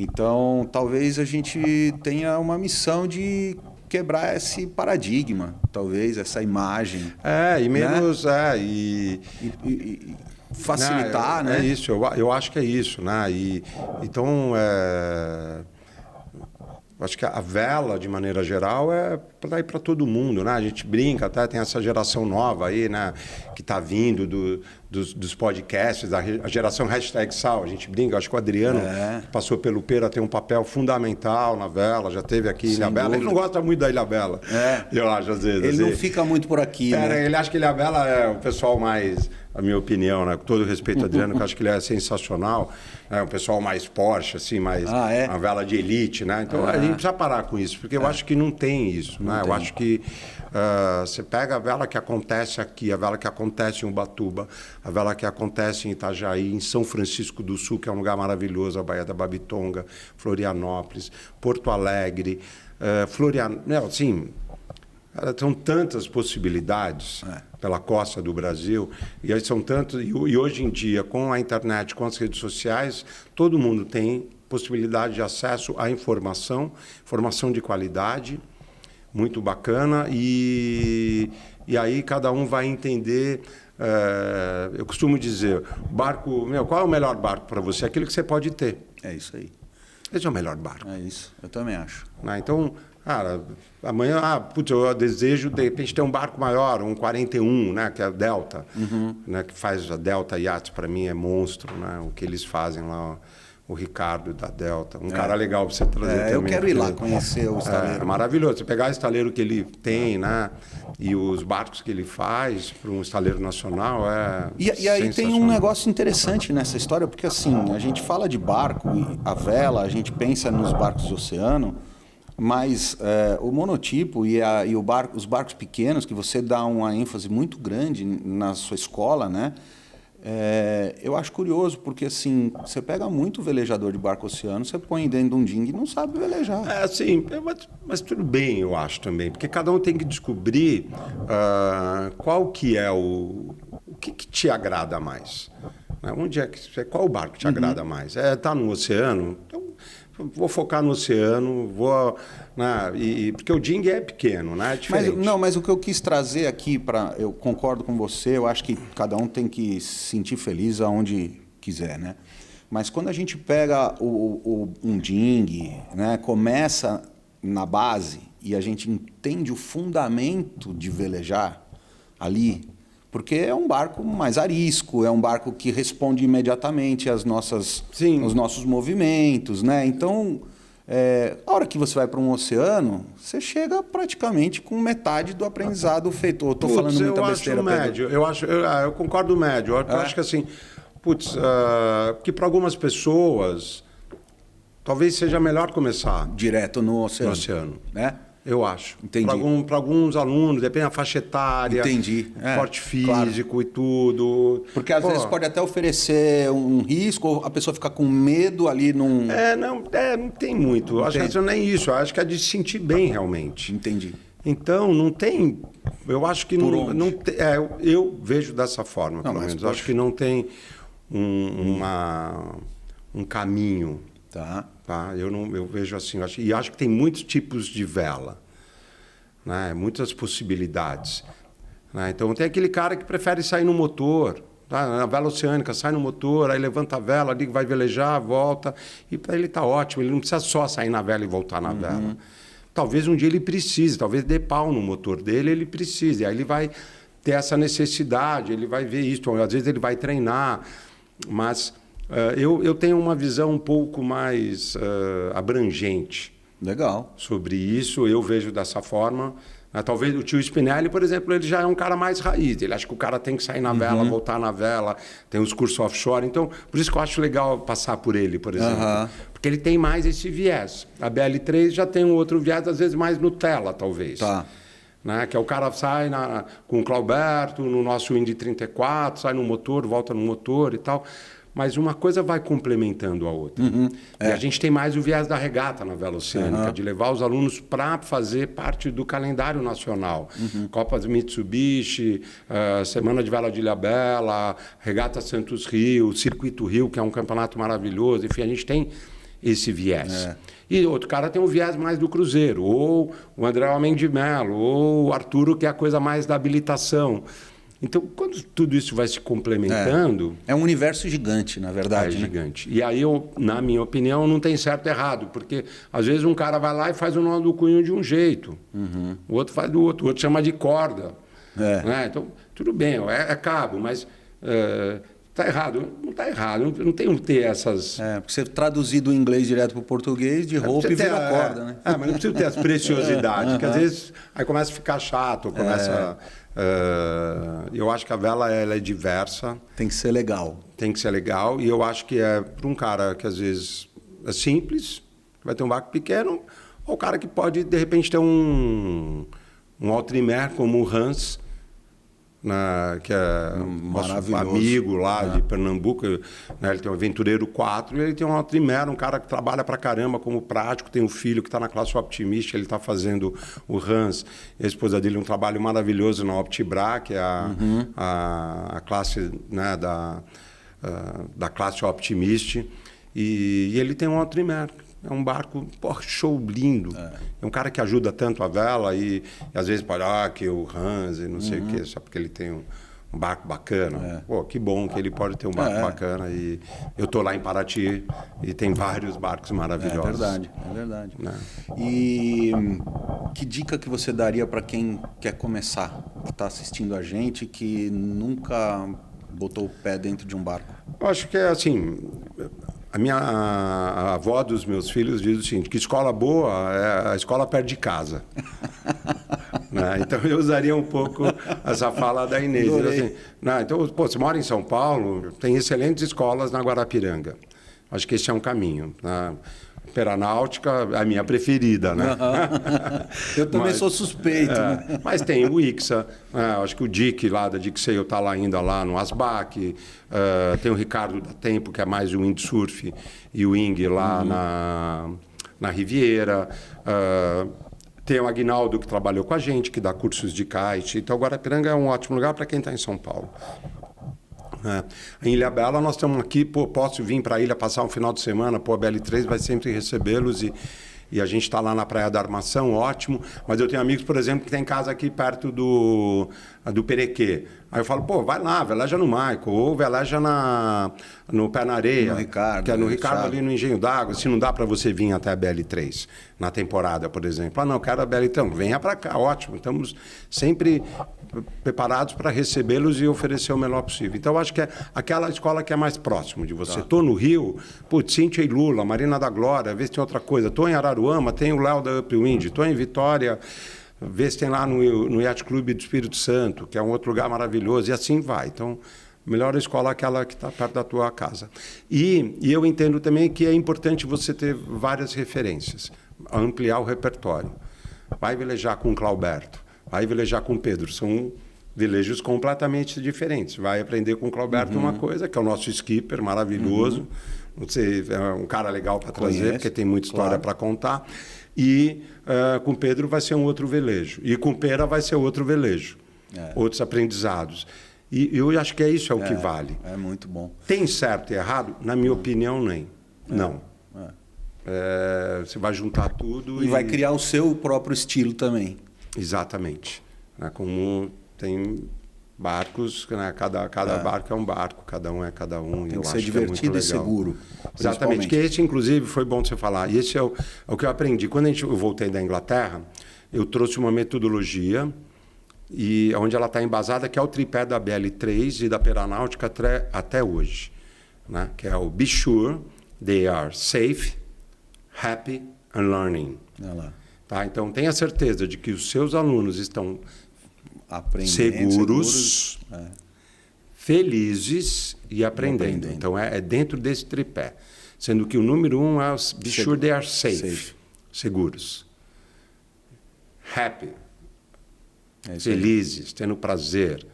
Então, talvez a gente tenha uma missão de quebrar esse paradigma, talvez, essa imagem. E menos... Né? E facilitar, né? É isso, eu acho que é isso, né? Então, acho que a vela, de maneira geral, é para ir para todo mundo, né? A gente brinca, até tem essa geração nova aí, né? Que está vindo dos podcasts, a geração #Sal. A gente brinca, acho que o Adriano, que passou pelo Pera, tem um papel fundamental na vela, já teve aqui em Ilhabela. Ele não gosta muito da Ilhabela, eu acho, às vezes. Ele não fica muito por aqui, né? Ele acha que Ilhabela é o pessoal mais... A minha opinião, né? Com todo respeito ao Adriano, que eu acho que ele é sensacional. É um pessoal mais Porsche, assim, mais uma vela de elite, né? Então a gente precisa parar com isso, porque eu acho que não tem isso, né? Eu acho que você pega a vela que acontece aqui, a vela que acontece em Ubatuba, a vela que acontece em Itajaí, em São Francisco do Sul, que é um lugar maravilhoso, a Baía da Babitonga, Florianópolis, Porto Alegre, Florianópolis, assim... São tantas possibilidades pela costa do Brasil, e aí são tantos, e hoje em dia, com a internet, com as redes sociais, todo mundo tem possibilidade de acesso à informação de qualidade, muito bacana, e aí cada um vai entender. Eu costumo dizer, barco, qual é o melhor barco para você? Aquilo que você pode ter. É isso aí. Esse é o melhor barco. É isso, eu também acho. Então, cara, amanhã, eu desejo, de repente, ter um barco maior, um 41, né, que é a Delta, né, que faz a Delta Yachts, para mim, é monstro, né, o que eles fazem lá, o Ricardo da Delta, um cara legal para você trazer também. Eu quero ir lá conhecer o estaleiro. É maravilhoso, você pegar o estaleiro que ele tem, né, e os barcos que ele faz para um estaleiro nacional, E aí tem um negócio interessante nessa história, porque assim, a gente fala de barco, a vela, a gente pensa nos barcos do oceano, mas o monotipo e os barcos pequenos, que você dá uma ênfase muito grande na sua escola, né? Eu acho curioso, porque assim, você pega muito velejador de barco oceano, você põe dentro de um dinghy e não sabe velejar. Sim, mas tudo bem, eu acho também, porque cada um tem que descobrir qual que é o que te agrada mais. Né? Qual o barco que te agrada mais? Tá no oceano? Então, vou focar no oceano, porque o dinghy é pequeno, né? É diferente. Mas o que eu quis trazer aqui, eu concordo com você, eu acho que cada um tem que se sentir feliz aonde quiser, né? Mas quando a gente pega um dinghy, né, começa na base e a gente entende o fundamento de velejar ali, porque é um barco mais arisco, é um barco que responde imediatamente aos nossos movimentos, né? Então, a hora que você vai para um oceano, você chega praticamente com metade do aprendizado feito. Eu estou falando muita besteira. Médio. Eu concordo médio. Eu acho que assim, que para algumas pessoas talvez seja melhor começar direto no oceano. Né? Eu acho. Entendi. Para alguns alunos, depende da faixa etária, entendi. porte físico, claro. E tudo. Porque às vezes pode até oferecer um risco, ou a pessoa fica com medo ali num... não tem muito. Acho que não é isso. Acho que é de se sentir bem realmente. Entendi. Então, não tem... Eu acho que Por não tem... eu vejo dessa forma, pelo menos. Acho que não tem um caminho. Tá. Eu vejo assim, e acho que tem muitos tipos de vela, né? Muitas possibilidades. Né? Então tem aquele cara que prefere sair no motor, tá? Na vela oceânica, sai no motor, aí levanta a vela, ali vai velejar, volta, e para ele está ótimo, ele não precisa só sair na vela e voltar na vela. Talvez um dia ele precise, talvez dê pau no motor dele, ele precise, aí ele vai ter essa necessidade, ele vai ver isso, às vezes ele vai treinar, mas... eu tenho uma visão um pouco mais abrangente. Legal. Sobre isso, eu vejo dessa forma. Talvez o tio Spinelli, por exemplo, ele já é um cara mais raiz. Ele acha que o cara tem que sair na vela, voltar na vela, tem os cursos offshore. Então, por isso que eu acho legal passar por ele, por exemplo. Porque ele tem mais esse viés. A BL3 já tem um outro viés, às vezes mais Nutella, talvez. Tá. Né? Que é o cara sai com o Clauberto, no nosso Indy 34, sai no motor, volta no motor e tal. Mas uma coisa vai complementando a outra. E a gente tem mais o viés da regata na vela oceânica, de levar os alunos para fazer parte do calendário nacional. Copa do Mitsubishi, Semana de Vela de Ilhabela, Regata Santos Rio, Circuito Rio, que é um campeonato maravilhoso. Enfim, a gente tem esse viés. E outro cara tem um viés mais do cruzeiro, ou o André Homem de Melo, ou o Arturo, que é a coisa mais da habilitação. Então, quando tudo isso vai se complementando... É um universo gigante, na verdade. É gigante. E aí, na minha opinião, não tem certo e errado, porque às vezes um cara vai lá e faz o nó do cunho de um jeito, o outro faz do outro, o outro chama de corda. Né? Então, tudo bem, é cabo, mas está errado. Não está errado, não tem que ter essas... porque você traduzir do inglês direto para o português, de roupa e vira corda, né? Mas não precisa ter as preciosidades, que às vezes aí começa a ficar chato, começa... eu acho que a vela ela é diversa. Tem que ser legal. Tem que ser legal. E eu acho que é para um cara que às vezes é simples, vai ter um barco pequeno, ou o cara que pode, de repente, ter um Altrimer como o Hans, que é nosso amigo lá de Pernambuco, né? Ele tem um Aventureiro 4 e ele tem um Altrimer, um cara que trabalha pra caramba como prático, tem um filho que está na classe Optimist, ele está fazendo o Hans, e a esposa dele um trabalho maravilhoso na Optibra, que é a classe, né, da classe Optimist, e ele tem um Altrimer. É um barco, show lindo. É um cara que ajuda tanto a vela e às vezes pode, que o Hans e não sei o quê, só porque ele tem um barco bacana. Que bom que ele pode ter um barco bacana. E eu estou lá em Paraty e tem vários barcos maravilhosos. É verdade. E que dica que você daria para quem quer começar, que está assistindo a gente, que nunca botou o pé dentro de um barco? Eu acho que é assim... A avó dos meus filhos diz o seguinte, que escola boa é a escola perto de casa. Né? Então, eu usaria um pouco essa fala da Inês. Assim, então, você mora em São Paulo, tem excelentes escolas na Guarapiranga. Acho que esse é um caminho. Né? Peranáutica é a minha preferida, né? Eu também sou suspeito. Né? Mas tem o ICSA, acho que o Dick lá da Dixeil está lá ainda lá no Asbac, tem o Ricardo da Tempo, que é mais o windsurf, e o Ing lá na Riviera, tem o Aguinaldo, que trabalhou com a gente, que dá cursos de kite. Então, Guarapiranga é um ótimo lugar para quem está em São Paulo. Em Ilhabela nós estamos aqui, posso vir para a ilha passar um final de semana, a BL3 vai sempre recebê-los e a gente está lá na Praia da Armação, ótimo, mas eu tenho amigos, por exemplo, que tem casa aqui perto do Perequê, Aí eu falo, pô, vai lá, veleja no Maico, ou veleja no Pé na Areia. No Ricardo, que é no né, Ricardo, sabe? ali no Engenho d'Água. Se não dá para você vir até a BL3 na temporada, por exemplo. Ah, não, quero a BL3. Então, venha para cá, ótimo. Estamos sempre preparados para recebê-los e oferecer o melhor possível. Então, eu acho que é aquela escola que é mais próximo de você. Estou no Rio, putz, Cíntia e Lula, Marina da Glória, vê se tem outra coisa. Estou em Araruama, tem o Léo da Upwind. Estou em Vitória, vê se tem lá no Yacht Clube do Espírito Santo, que é um outro lugar maravilhoso, e assim vai. Então, a melhor escola é aquela que está perto da tua casa. E eu entendo também que é importante você ter várias referências, ampliar o repertório. Vai velejar com o Clauberto, vai velejar com o Pedro, são velejos completamente diferentes. Vai aprender com o Clauberto uma coisa, que é o nosso skipper maravilhoso, você é um cara legal para trazer, porque tem muita história para contar. E com o Pedro vai ser um outro velejo. E com o Pera vai ser outro velejo. Outros aprendizados. E eu acho que isso é o que vale. É muito bom. Tem certo e errado? Na minha opinião, nem. Não. Você vai juntar tudo E vai criar o seu próprio estilo também. Exatamente. Como tem barcos, né? Cada barco é um barco, cada um é cada um. Tem que ser divertido e seguro. Exatamente, que esse, inclusive, foi bom você falar. E esse é o que eu aprendi. Quando eu voltei da Inglaterra, eu trouxe uma metodologia, e onde ela está embasada, que é o tripé da BL3 e da Peranáutica até hoje. Né? Que é o Be Sure, They Are Safe, Happy and Learning. Tá? Então, tenha certeza de que os seus alunos estão seguros, felizes e aprendendo. Então, é dentro desse tripé. Sendo que o número 1 é Be Sure They Are safe. Seguros. Happy. Felizes, tendo prazer,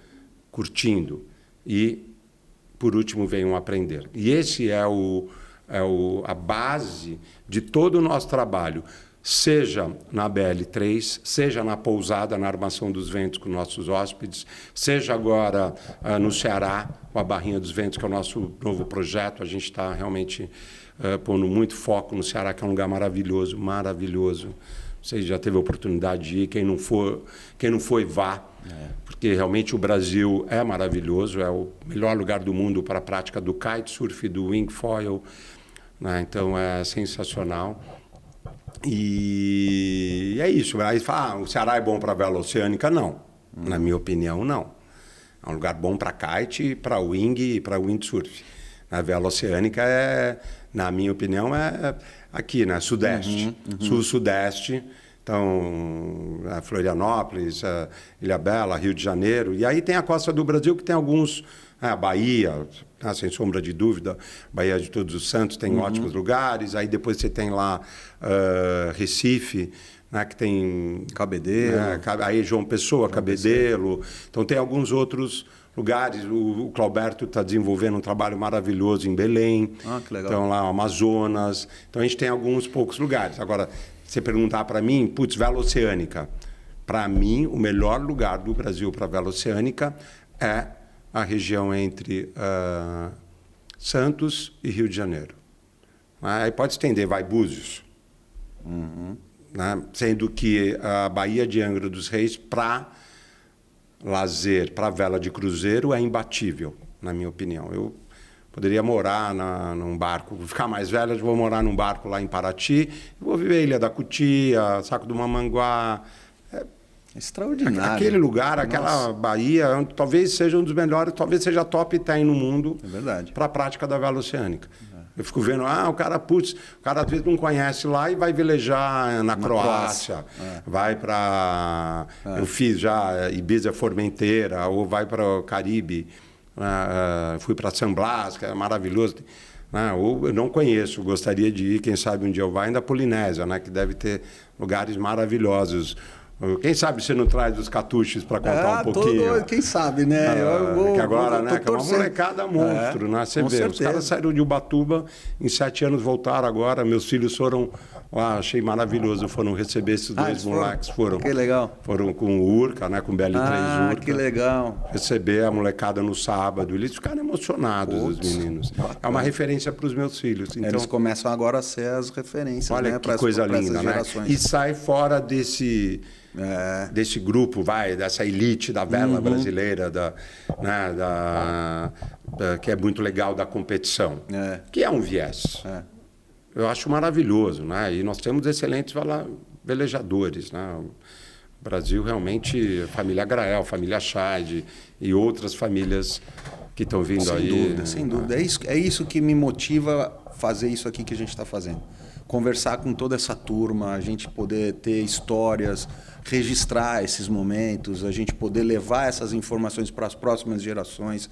curtindo. E, por último, vem um aprender. E esse é a base de todo o nosso trabalho. Seja na BL3, seja na pousada, na armação dos ventos com nossos hóspedes, seja agora no Ceará, com a Barrinha dos Ventos, que é o nosso novo projeto. A gente está realmente pondo muito foco no Ceará, que é um lugar maravilhoso, maravilhoso. Você já teve a oportunidade de ir, quem não foi, vá. Porque realmente o Brasil é maravilhoso, é o melhor lugar do mundo para a prática do kitesurf, do wingfoil. Né? Então é sensacional. E é isso. Aí fala, o Ceará é bom para a vela oceânica? Não. Na minha opinião, não. É um lugar bom para kite, para wing e para windsurf. A vela oceânica na minha opinião, é aqui, né? Sudeste. Sul-Sudeste. Então, Florianópolis, Ilhabela, Rio de Janeiro. E aí tem a costa do Brasil, que tem alguns... A Bahia, sem sombra de dúvida, Bahia de Todos os Santos tem ótimos lugares. Aí depois você tem lá Recife, né, que tem... Cabedelo. Aí João Pessoa, Cabedelo. Então tem alguns outros lugares. O Clauberto está desenvolvendo um trabalho maravilhoso em Belém. Que legal. Então lá Amazonas. Então a gente tem alguns poucos lugares. Agora, se você perguntar para mim, vela oceânica. Para mim, o melhor lugar do Brasil para vela oceânica é a região entre Santos e Rio de Janeiro. Aí pode estender, vai Búzios. Né? Sendo que a Baía de Angra dos Reis, para lazer, para vela de cruzeiro, é imbatível, na minha opinião. Eu poderia morar num barco, ficar mais velho, vou morar num barco lá em Paraty, vou viver Ilha da Cutia, Saco do Mamanguá. Extraordinário. Aquele lugar, aquela baía, talvez seja um dos melhores, talvez seja top 10 no mundo para a prática da vela oceânica. Eu fico vendo, o cara às vezes não conhece lá e vai velejar na Croácia. Vai para... Eu fiz já Ibiza Formentera, ou vai para o Caribe. Fui para San Blas, que é maravilhoso. Ou eu não conheço, gostaria de ir, quem sabe um dia eu vá, ainda a Polinésia, né, que deve ter lugares maravilhosos. Quem sabe você não traz os catuches para contar um pouquinho? Quem sabe, né? Que agora, né? Que é uma molecada monstro, né? Você vê, certeza. Os caras saíram de Ubatuba, em 7 anos voltaram agora. Meus filhos foram lá, achei maravilhoso. Foram receber esses dois moleques. Foram. Que legal. Foram com o Urca, né? Com o BL3 Urca. Que legal. Receber a molecada no sábado. Eles ficaram emocionados, os meninos. Bacana. É uma referência para os meus filhos. Então, eles começam agora a ser as referências, olha né? Que coisa linda, né? E sai fora desse grupo, dessa elite da vela brasileira, que é muito legal da competição, que é um viés. Eu acho maravilhoso, né? E nós temos excelentes velejadores, né? O Brasil realmente, família Grael, família Chade e outras famílias que estão vindo sem aí. Dúvida, sem dúvida. É isso que me motiva a fazer isso aqui que a gente está fazendo. Conversar com toda essa turma, a gente poder ter histórias, registrar esses momentos, a gente poder levar essas informações para as próximas gerações.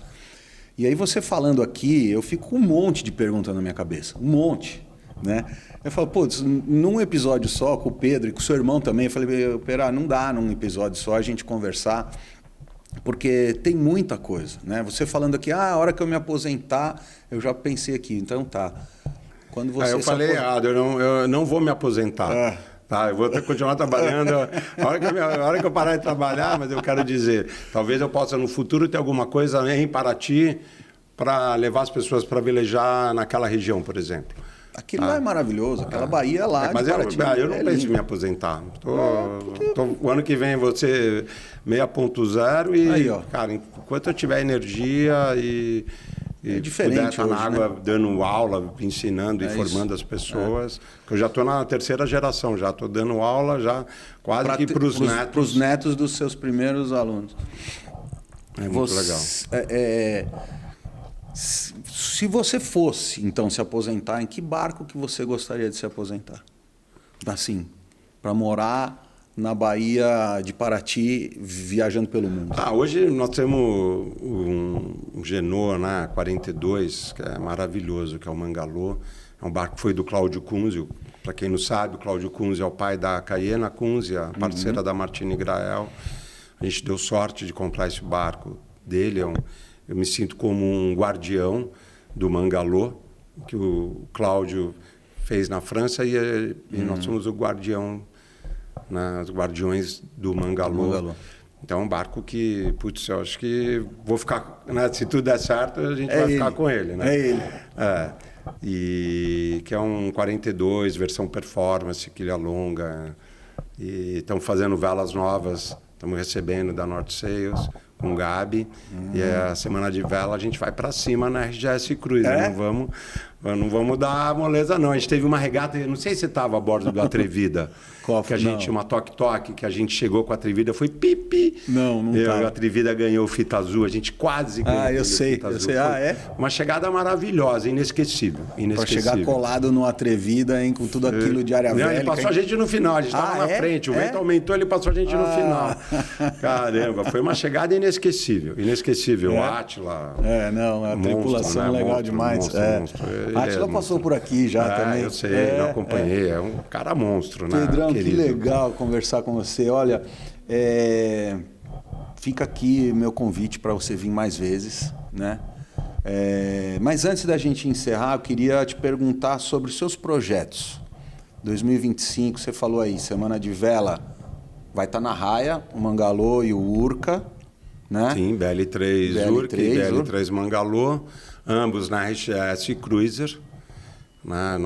E aí você falando aqui, eu fico com um monte de perguntas na minha cabeça, um monte. Né? Eu falo, putz, num episódio só, com o Pedro e com o seu irmão também, eu falei, Pera, não dá num episódio só a gente conversar, porque tem muita coisa. Né? Você falando aqui, a hora que eu me aposentar, eu já pensei aqui, então tá. Quando você eu falei errado, eu não vou me aposentar. Tá, eu vou continuar trabalhando. A hora que eu parar de trabalhar, mas eu quero dizer, talvez eu possa no futuro ter alguma coisa em Paraty para levar as pessoas para velejar naquela região, por exemplo. Aquilo lá é maravilhoso, aquela Bahia lá. Mas eu não penso em me aposentar. O ano que vem vou ser 6.0 e, aí, cara, enquanto eu tiver energia e puder estar na água, né? Dando aula, ensinando e formando as pessoas, que eu já estou na terceira geração, já estou dando aula já quase que para os netos. Para os netos dos seus primeiros alunos. É muito legal. Se você fosse, então, se aposentar, em que barco que você gostaria de se aposentar? Assim, para morar na Baía de Paraty, viajando pelo mundo. Hoje nós temos um Genoa, né, 42, que é maravilhoso, que é o Mangalô. É um barco que foi do Cláudio Kunze. Para quem não sabe, o Cláudio Kunze é o pai da Caiena Kunze, a parceira da Martini Grael. A gente deu sorte de comprar esse barco dele. Eu me sinto como um guardião do Mangalô, que o Cláudio fez na França, e nós somos o guardião, os guardiões do Mangalô. Então é um barco que, putz, eu acho que vou ficar, né, se tudo der certo, a gente vai ficar com ele. Né? É ele. E que é um 42, versão performance, quilha longa. E estamos fazendo velas novas, estamos recebendo da North Sails, com o Gabi, e a semana de vela a gente vai para cima na RGS Cruiser. Não vamos dar moleza, não. A gente teve uma regata, não sei se você estava a bordo do Atrevida. Que a gente, uma toque-toque, que a gente chegou com a Atrevida, foi pipi. Não A Atrevida ganhou fita azul, a gente quase ganhou. Eu sei. Uma chegada maravilhosa, inesquecível. Para chegar colado no Atrevida, hein, com tudo aquilo de área velha. Ele passou a gente no final, a gente estava na frente, o vento aumentou, ele passou a gente no final. Caramba, foi uma chegada inesquecível. O Átila. A tripulação legal demais. A Átila passou por aqui já também. Eu sei, eu acompanhei. É um cara monstro, né? Pedrão, que legal conversar com você. Olha, fica aqui meu convite para você vir mais vezes, né? Mas antes da gente encerrar, eu queria te perguntar sobre os seus projetos. 2025, você falou aí, Semana de Vela, vai estar na Raia, o Mangalô e o Urca, né? Sim, BL3 Urca e BL3 Mangalô, ambos na RGS Cruiser. Né?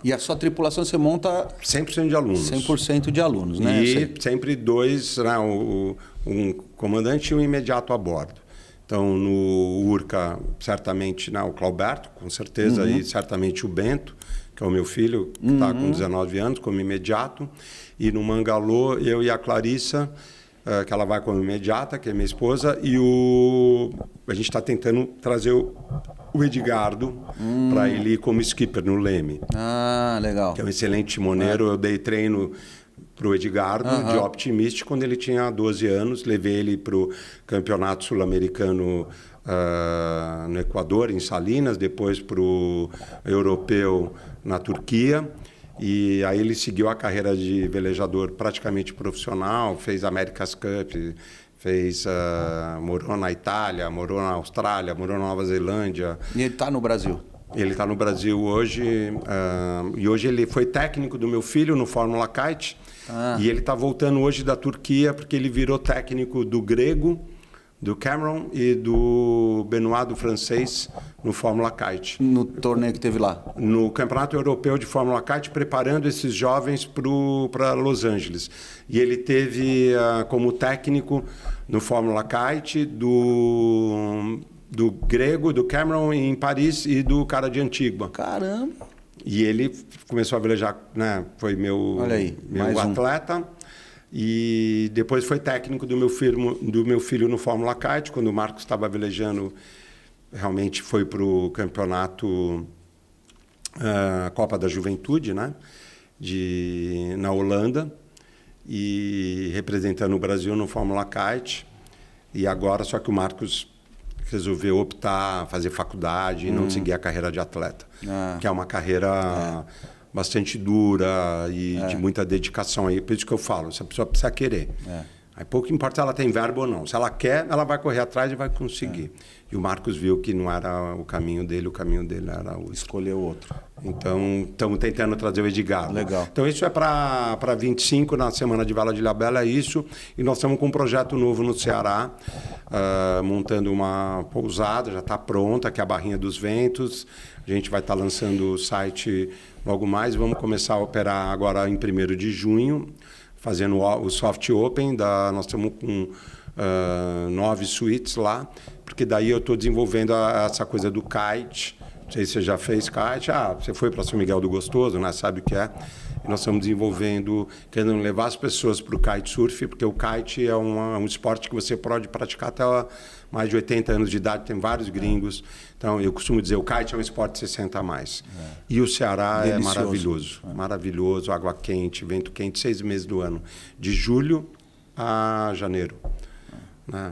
E a sua tripulação você monta 100% de alunos. 100% de alunos, né? E sempre dois, né? Um comandante e um imediato a bordo. Então, no Urca, certamente, né? O Clauberto, com certeza, e certamente o Bento, que é o meu filho, que está com 19 anos, como imediato. E no Mangalô, eu e a Clarissa, que ela vai como imediata, que é minha esposa, e a gente está tentando trazer o Edgardo para ele ir como skipper no Leme. Legal. Que é um excelente timoneiro. Eu dei treino para o Edgardo de Optimist quando ele tinha 12 anos. Levei ele para o campeonato sul-americano no Equador, em Salinas, depois para o europeu na Turquia. E aí ele seguiu a carreira de velejador praticamente profissional, fez America's Cup, morou na Itália, morou na Austrália, morou na Nova Zelândia. E ele está no Brasil? Ele está no Brasil hoje, e hoje ele foi técnico do meu filho no Fórmula Kite, e ele está voltando hoje da Turquia porque ele virou técnico do grego, do Cameron e do Benoit, do francês, no Fórmula Kite. No torneio que teve lá? No Campeonato Europeu de Fórmula Kite, preparando esses jovens para Los Angeles. E ele teve como técnico no Fórmula Kite do grego, do Cameron em Paris e do cara de Antigua. Caramba! E ele começou a velejar, né? Foi meu atleta. E depois foi técnico do meu filho no Fórmula Kite. Quando o Marcos estava velejando, realmente foi para o campeonato Copa da Juventude, né? Na Holanda, e representando o Brasil no Fórmula Kite. E agora, só que o Marcos resolveu optar, fazer faculdade e não seguir a carreira de atleta, que é uma carreira bastante dura e de muita dedicação. Aí, por isso que eu falo, essa pessoa precisa querer. Aí pouco importa se ela tem verbo ou não. Se ela quer, ela vai correr atrás e vai conseguir. E o Marcos viu que não era o caminho dele era o... Escolheu outro. Então, estamos tentando trazer o Edgar. Legal. Então, isso é para 25, na Semana de Vela de Ilhabela, é isso. E nós estamos com um projeto novo no Ceará, montando uma pousada, já está pronta, que é a Barrinha dos Ventos. A gente vai estar lançando o site logo mais. Vamos começar a operar agora em 1º de junho, fazendo o Soft Open. Nós estamos com 9 suítes lá, porque daí eu estou desenvolvendo essa coisa do kite. Não sei se você já fez kite. Você foi para São Miguel do Gostoso, né? Sabe o que é. E nós estamos desenvolvendo, querendo levar as pessoas para o kitesurf, porque o kite é um esporte que você pode praticar até mais de 80 anos de idade, tem vários gringos. Então, eu costumo dizer, o kite é um esporte de 60 a mais. E o Ceará Delicioso. É maravilhoso. Maravilhoso, água quente, vento quente, 6 meses do ano. De julho a janeiro.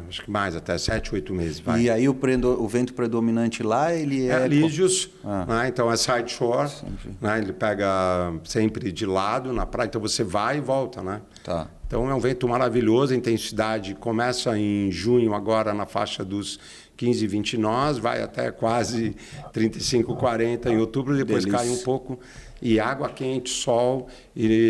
Acho que mais, até 7, 8 meses. Vai. E aí o vento predominante lá, ele é... Lígios, né? Então é side shore, né? Ele pega sempre de lado na praia, então você vai e volta, né? Tá. Então é um vento maravilhoso, a intensidade começa em junho, agora na faixa dos 15, 20 nós, vai até quase 35, 40 em outubro, depois cai um pouco. E água quente, sol, e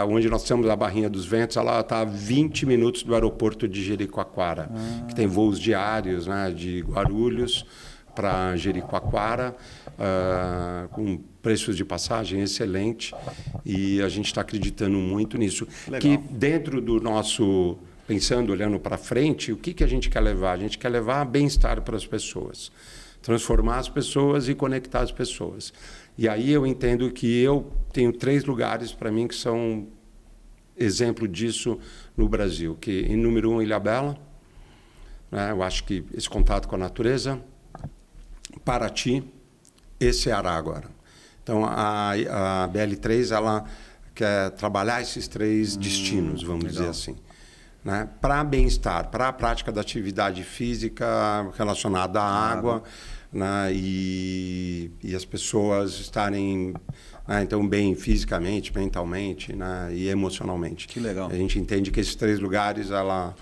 onde nós temos a Barrinha dos Ventos, ela está a 20 minutos do aeroporto de Jericoacoara, que tem voos diários, né, de Guarulhos para Jericoacoara, com preços de passagem excelente, e a gente está acreditando muito nisso. Legal. Que dentro do nosso, pensando, olhando para frente, o que a gente quer levar? A gente quer levar bem-estar para as pessoas, transformar as pessoas e conectar as pessoas. E aí eu entendo que eu tenho 3 lugares para mim que são exemplo disso no Brasil, que em número 1, Ilhabela, né? Eu acho que esse contato com a natureza, Paraty e Ceará agora. Então a BL3 ela quer trabalhar esses 3 destinos, vamos dizer assim, né? Para bem-estar, para a prática da atividade física relacionada à água. Né, e as pessoas estarem, né, então bem fisicamente, mentalmente, né, e emocionalmente. Que legal. A gente entende que esses 3 lugares ela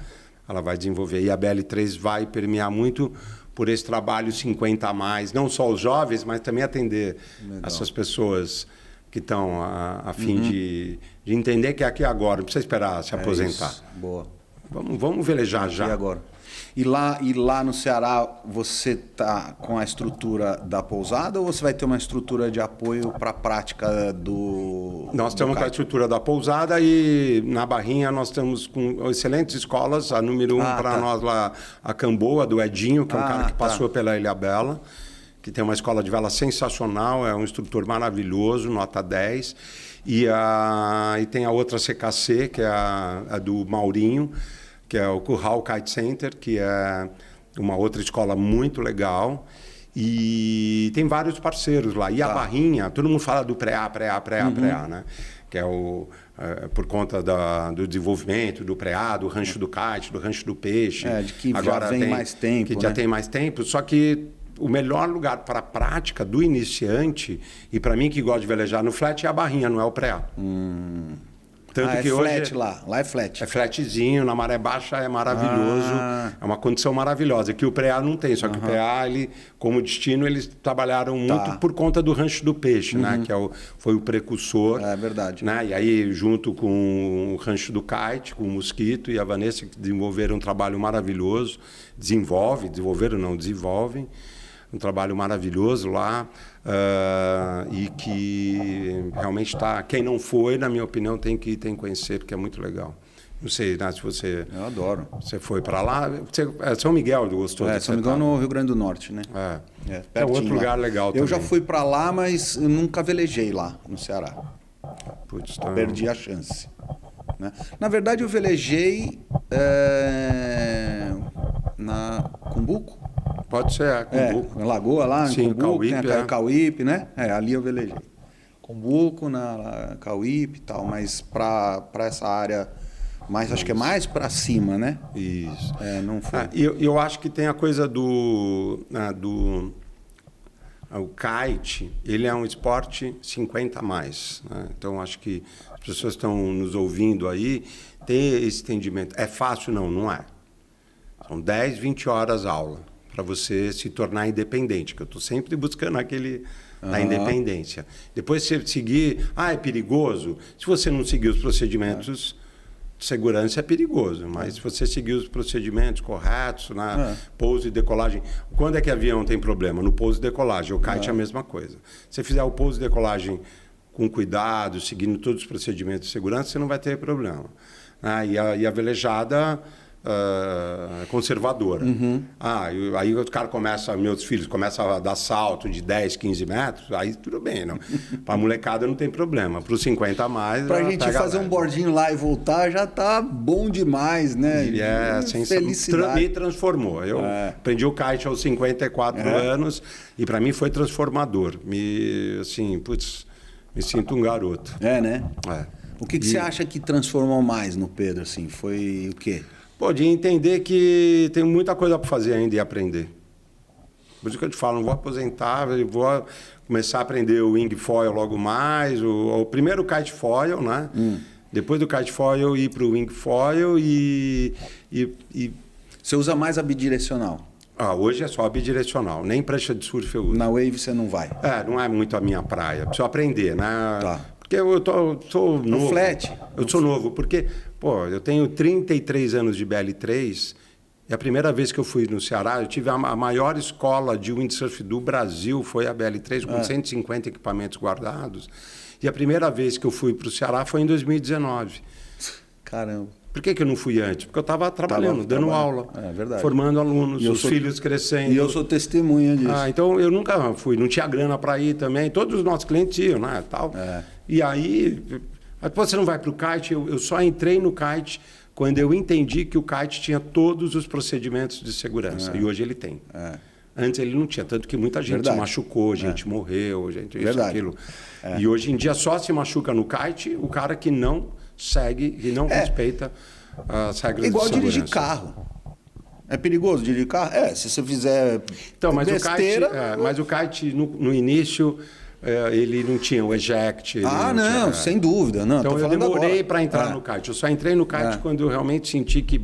vai desenvolver. E a BL3 vai permear muito por esse trabalho 50 a mais, não só os jovens, mas também atender essas pessoas que estão a fim de entender que é aqui agora, não precisa esperar se aposentar. Isso. Boa. Vamos velejar já. E agora? E lá no Ceará, você está com a estrutura da pousada ou você vai ter uma estrutura de apoio para a prática do... Nós estamos com a estrutura da pousada e na Barrinha nós estamos com excelentes escolas. A número 1 para nós lá, a Camboa, do Edinho, que é um cara que passou pela Ilhabela, que tem uma escola de vela sensacional, é um instrutor maravilhoso, nota 10. E tem a outra CKC, que é a do Maurinho, que é o Curral Kite Center, que é uma outra escola muito legal. E tem vários parceiros lá. E a Barrinha, todo mundo fala do pré-A, né? Que é por conta do desenvolvimento do pré-A, do rancho do kite, do rancho do peixe. De que agora já vem mais tempo. Que já tem mais tempo, só que o melhor lugar para a prática do iniciante, e para mim que gosta de velejar no flat, é a Barrinha, não é o pré-A. Tanto é que flat hoje lá é flat. é flatzinho, na maré baixa é maravilhoso, é uma condição maravilhosa, que o Preá não tem, só que o Preá, ele, como destino, eles trabalharam muito por conta do Rancho do Peixe, né, que foi o precursor. É verdade. Né, e aí, junto com o Rancho do Kite, com o Mosquito e a Vanessa, que desenvolveram um trabalho maravilhoso, desenvolvem um trabalho maravilhoso lá, e que realmente está... Quem não foi, na minha opinião, tem que conhecer, porque é muito legal. Não sei, né, se você... Eu adoro. Você foi para lá... São Miguel gostou de São Miguel no Rio Grande do Norte, né? É outro lugar legal Eu também. já fui para lá, mas eu nunca velejei lá, no Ceará. Putz, tá... Perdi a chance. Né? Na verdade, eu velejei na Cumbuco. Pode ser, Cumbuco. Na Lagoa lá, Sim, em Cumbuco, Cauípe, tem a Cauípe, né? Ali eu velejei. Cumbuco, na Cauípe e tal, mas para essa área, acho que é mais para cima, né? Isso. Não foi. Eu acho que tem a coisa o kite, ele é um esporte 50 a mais. Né? Então, acho que as pessoas estão nos ouvindo aí, tem esse entendimento. É fácil? Não é. São 10, 20 horas aula para você se tornar independente, que eu estou sempre buscando a independência. Depois você seguir, é perigoso? Se você não seguir os procedimentos de segurança, é perigoso, mas se você seguir os procedimentos corretos, pouso e decolagem... Quando é que avião tem problema? No pouso e decolagem. O kite é a mesma coisa. Se você fizer o pouso e decolagem com cuidado, seguindo todos os procedimentos de segurança, você não vai ter problema. E a velejada... conservadora. Aí o cara meus filhos começam a dar salto de 10, 15 metros, aí tudo bem, não. Pra molecada não tem problema. Para os 50 a mais... Pra gente fazer um bordinho lá e voltar já tá bom demais, né? Felicidade. Me transformou. Eu aprendi o kite aos 54 anos e para mim foi transformador. Me sinto um garoto. Né? O que você acha que transformou mais no Pedro, assim? Foi o quê? De entender que tem muita coisa para fazer ainda e aprender. Por isso que eu te falo, não vou aposentar, vou começar a aprender o wing foil logo mais, o primeiro kite foil, né? Depois do kite foil ir para o wing foil e... Você usa mais a bidirecional? Hoje é só bidirecional, nem prancha de surf eu uso. Na wave você não vai? Não é muito a minha praia, preciso aprender, né? Tá. Porque eu sou novo. No flat? Eu sou novo, porque eu tenho 33 anos de BL3 e a primeira vez que eu fui no Ceará, eu tive a maior escola de windsurf do Brasil, foi a BL3, com 150 equipamentos guardados. E a primeira vez que eu fui para o Ceará foi em 2019. Caramba. Por que eu não fui antes? Porque eu estava trabalhando, dando aula, verdade. formando alunos, os filhos crescendo. E eu sou testemunha disso. Então eu nunca fui, não tinha grana para ir também. Todos os nossos clientes iam, né? Tal. E aí, você não vai para o kite? Eu só entrei no kite quando eu entendi que o kite tinha todos os procedimentos de segurança. E hoje ele tem. Antes ele não tinha, tanto que muita gente se machucou, gente morreu, gente isso, aquilo. E hoje em dia só se machuca no kite o cara que não segue e não respeita as regras de segurança. Igual dirigir carro. É perigoso dirigir carro? Se você fizer besteira... Mas o kite no início... ele não tinha o eject. Não, sem dúvida. Não, então eu demorei para entrar no kite. Eu só entrei no kite quando eu realmente senti que,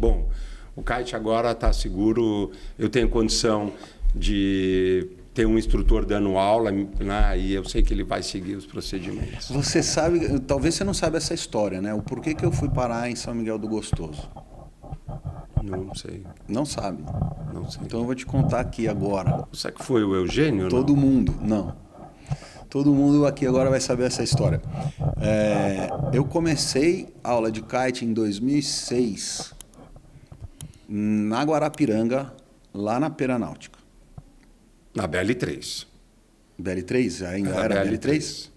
o kite agora está seguro, eu tenho condição de ter um instrutor dando aula, né, e eu sei que ele vai seguir os procedimentos. Você sabe, talvez você não saiba essa história, né? O porquê que eu fui parar em São Miguel do Gostoso? Não sei. Não sabe? Não sei. Então eu vou te contar aqui agora. Será que foi o Eugênio? Todo mundo, não. Todo mundo aqui agora vai saber essa história. Eu comecei a aula de kite em 2006, na Guarapiranga, lá na Pera Náutica. Na BL3. BL3? Ainda era BL3?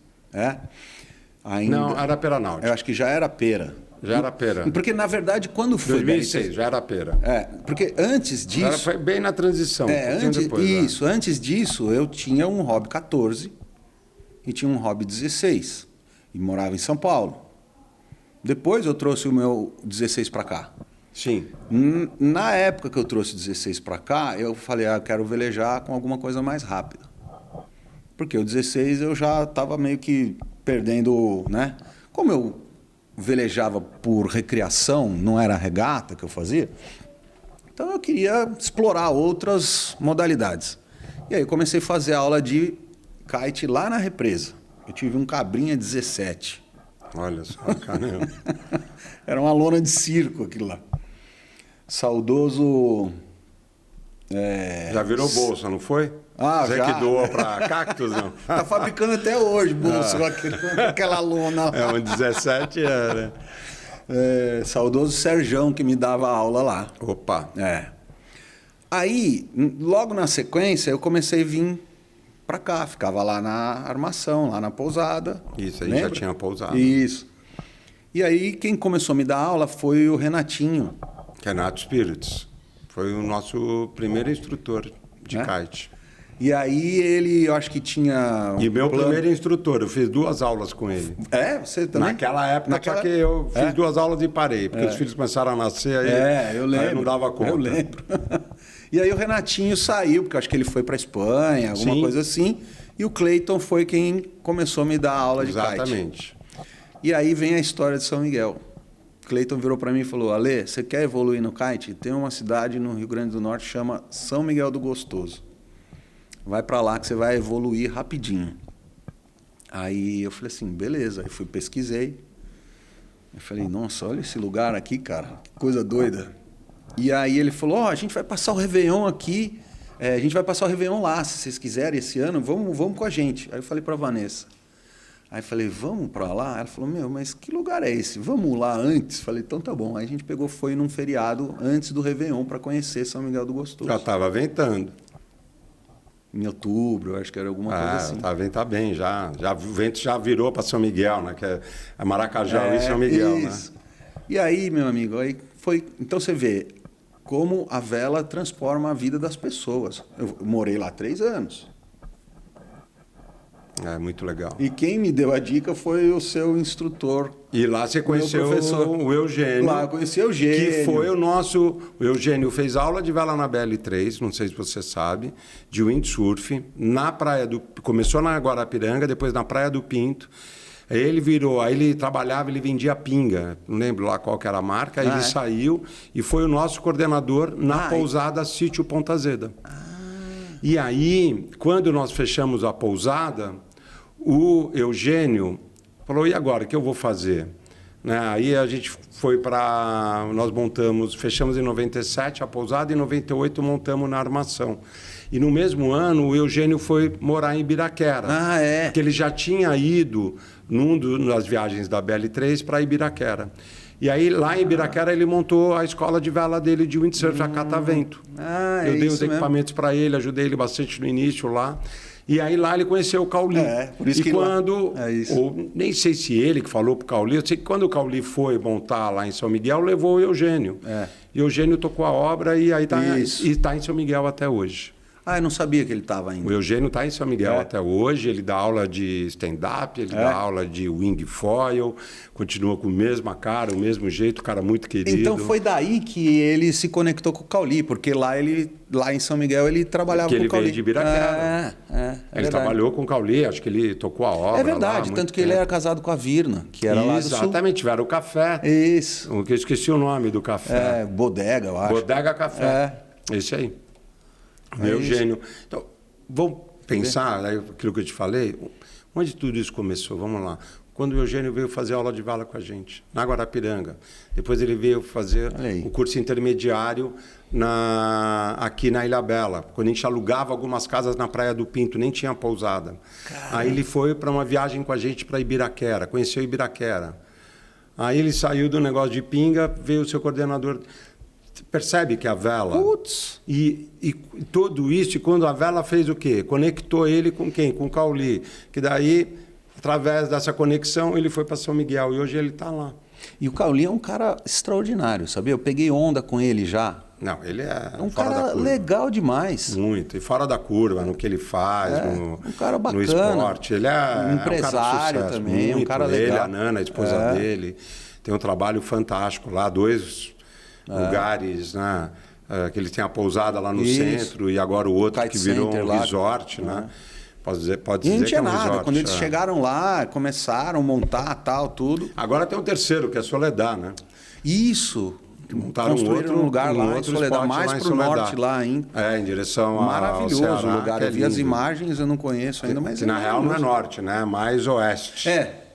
Ainda... Não, era Pera Náutica. Eu acho que já era Pera. Já era Pera. Porque, na verdade, quando foi 2006, BL3, já era Pera. Porque antes disso... Foi bem na transição. Antes disso, eu tinha um Hobby 14 e tinha um Hobby 16. E morava em São Paulo. Depois eu trouxe o meu 16 para cá. Sim. Na época que eu trouxe 16 para cá, eu falei, eu quero velejar com alguma coisa mais rápida. Porque o 16 eu já estava meio que perdendo, né? Como eu velejava por recreação, não era regata que eu fazia. Então eu queria explorar outras modalidades. E aí eu comecei a fazer aula de kite lá na represa. Eu tive um Cabrinha 17. Olha só, caramba. Era uma lona de circo aquilo lá. Saudoso... Já virou bolsa, não foi? Ah, Você já. que doou para Cactus, não? Tá fabricando até hoje bolsa com aquela lona lá. É, um 17 era. Saudoso Serjão que me dava aula lá. Opa. Aí, logo na sequência, eu comecei a vir para cá. Ficava lá na armação, lá na pousada. Isso aí lembra? já tinha pousado. Isso. E aí, quem começou a me dar aula foi o Renatinho. Renato Spirits. Foi o nosso primeiro instrutor de kite. E aí ele, eu acho que tinha... E meu primeiro instrutor, eu fiz 2 aulas com ele. Você também? Naquela época, só que eu fiz 2 aulas e parei, porque os filhos começaram a nascer, aí, eu lembro. aí não dava conta. Eu lembro. E aí o Renatinho saiu, porque eu acho que ele foi para Espanha, alguma coisa assim, e o Cleiton foi quem começou a me dar aula de kite. Exatamente. E aí vem a história de São Miguel. Cleiton virou para mim e falou: Ale, você quer evoluir no kite? Tem uma cidade no Rio Grande do Norte que chama São Miguel do Gostoso. Vai para lá que você vai evoluir rapidinho. Aí eu falei assim, beleza. Aí fui, pesquisei. Eu falei, nossa, olha esse lugar aqui, cara. Que coisa doida. E aí ele falou, a gente vai passar o Réveillon aqui. A gente vai passar o Réveillon lá, se vocês quiserem, esse ano, vamos com a gente. Aí eu falei para Vanessa. Aí eu falei, vamos para lá? Ela falou, mas que lugar é esse? Vamos lá antes? Falei, então tá bom. Aí a gente foi num feriado antes do Réveillon para conhecer São Miguel do Gostoso. Já estava ventando. Em outubro, acho que era alguma coisa assim. Tá bem, já. O vento já virou para São Miguel, né? Que é Maracajá e São Miguel, isso. Né? E aí, meu amigo, aí foi. Então você vê como a vela transforma a vida das pessoas. Eu morei lá 3 anos. É muito legal. E quem me deu a dica foi o seu instrutor. E lá você conheceu o Eugênio. Lá eu conheci o Eugênio. Que foi o nosso... O Eugênio fez aula de vela na BL3, não sei se você sabe, de windsurf, na praia do... Começou na Guarapiranga, depois na Praia do Pinto. Aí ele trabalhava, ele vendia pinga, não lembro lá qual que era a marca, aí ele saiu e foi o nosso coordenador na pousada Sítio Ponta Azeda. E aí, quando nós fechamos a pousada, o Eugênio falou, e agora, o que eu vou fazer? Né? Aí a gente foi para... Nós fechamos em 97 a pousada e em 98 montamos na armação. E no mesmo ano, o Eugênio foi morar em Ibiraquera. Porque ele já tinha ido nas viagens da BL3 para Ibiraquera. E aí, lá em Ibiraquera, ele montou a escola de vela dele de windsurf, a Catavento. Eu dei os equipamentos para ele, ajudei ele bastante no início lá. E aí lá ele conheceu o Cauli. Por isso que quando... Ou, nem sei se ele que falou para o Cauli, eu sei que quando o Cauli foi montar lá em São Miguel, levou o Eugênio. E o Eugênio tocou a obra e aí está em São Miguel até hoje. Eu não sabia que ele estava ainda. O Eugênio está em São Miguel até hoje, ele dá aula de stand-up, ele dá aula de wing foil, continua com a mesma cara, o mesmo jeito, cara muito querido. Então foi daí que ele se conectou com o Cauli, porque lá em São Miguel ele trabalhava com o Cauli. Porque ele veio de Ibiraquera. Ele trabalhou com o Cauli, acho que ele tocou a obra. É verdade, lá, tanto que ele era casado com a Virna, que era lá do sul. Exatamente, tiveram o café. Isso. Eu esqueci o nome do café. Bodega, eu acho. Bodega Café. Esse aí. Eugênio. Então, vamos pensar, aquilo que eu te falei, onde tudo isso começou? Vamos lá. Quando o Eugênio veio fazer aula de vela com a gente, na Guarapiranga. Depois ele veio fazer o curso intermediário aqui na Ilha Bela. Quando a gente alugava algumas casas na Praia do Pinto, nem tinha pousada. Caramba. Aí ele foi para uma viagem com a gente para Ibiraquera, conheceu Ibiraquera. Aí ele saiu do negócio de pinga, veio o seu coordenador... Percebe que a vela... Putz! E tudo isso, e quando a vela fez o quê? Conectou ele com quem? Com o Cauli. Que daí, através dessa conexão, ele foi para São Miguel. E hoje ele está lá. E o Cauli é um cara extraordinário, sabia? Eu peguei onda com ele já. Não, ele é um cara legal demais. Muito. E fora da curva, no que ele faz, um cara bacana, no esporte. Ele é empresário um cara de sucesso, também, muito. Um cara legal. Ele, a Nana, a esposa dele, tem um trabalho fantástico lá, 2 lugares, né? Que ele tem a pousada lá no centro e agora o outro que virou um resort, né? pode E dizer não que é tinha um nada. resort. Quando eles chegaram lá, começaram a montar, tal, tudo. Agora tem um terceiro, que é Soledad, né? Isso. Montaram Construíram um lugar lá em Soledad, spot mais lá em para o Soledad. norte lá ainda. Em direção ao Maravilhoso Ceará, o lugar. que é Eu vi as lindo. imagens, eu não conheço ainda, mas Que na real não é maravilhoso. norte, né? Mais oeste.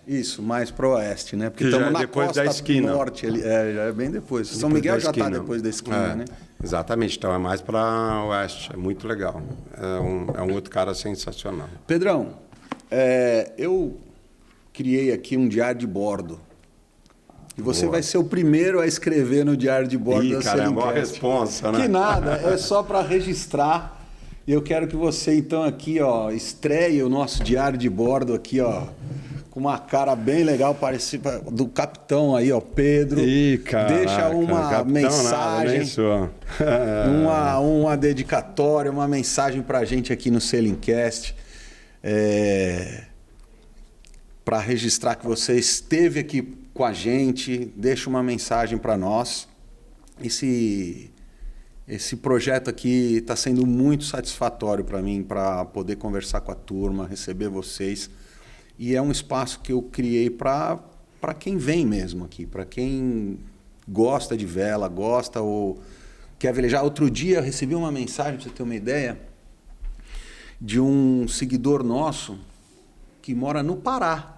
Isso, mais pro oeste, né? Porque Que já estamos é na depois costa da esquina. norte ali. Já é bem depois. São Depois Miguel da já está esquina. depois da esquina, né? Exatamente, então é mais para oeste, é muito legal. É um outro cara sensacional. Pedrão, eu criei aqui um diário de bordo. E você Boa. vai ser o primeiro a escrever no diário de bordo da Cara, é uma Selincast. responsa, né? Que nada, é só para registrar. E eu quero que você, então, aqui, ó, estreie o nosso diário de bordo aqui, ó, com uma cara bem legal, parecida do capitão aí, ó, Pedro. Deixa uma capitão mensagem, nada, nem sou. uma dedicatória, uma mensagem para a gente aqui no Selincast. Para registrar que você esteve aqui com a gente, deixa uma mensagem para nós. Esse projeto aqui está sendo muito satisfatório para mim, para poder conversar com a turma, receber vocês. E é um espaço que eu criei para quem vem mesmo aqui, para quem gosta de vela, gosta ou quer velejar. Outro dia eu recebi uma mensagem, para você ter uma ideia, de um seguidor nosso que mora no Pará.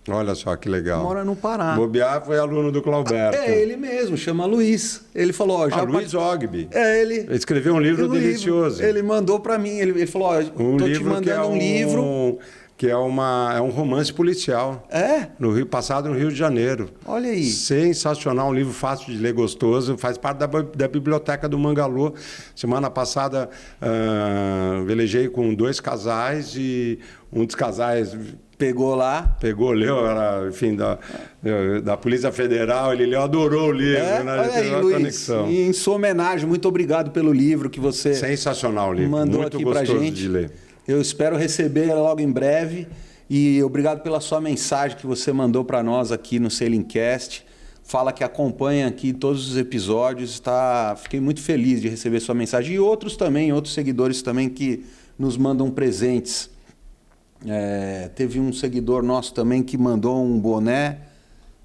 Olha só que legal. Mora no Pará. Bobear foi aluno do Clauberto. É ele mesmo, chama Luiz. Ele falou, ó, Luiz Ogbi. Ele escreveu um livro delicioso. Ele mandou para mim, ele falou, ó, tô te mandando um livro. Que é um romance policial. Passado no Rio de Janeiro. Olha aí. Sensacional, um livro fácil de ler, gostoso. Faz parte da biblioteca do Mangalô. Semana passada velejei com 2 casais e um dos casais leu, era, enfim, da Polícia Federal, ele leu, adorou o livro. Olha aí, Luiz, e em sua homenagem, muito obrigado pelo livro que você sensacional o livro, mandou muito aqui gostoso pra gente. de ler. Eu espero receber logo em breve e obrigado pela sua mensagem que você mandou para nós aqui no Selincast. Fala que acompanha aqui todos os episódios, fiquei muito feliz de receber sua mensagem. E outros seguidores também que nos mandam presentes. Teve um seguidor nosso também que mandou um boné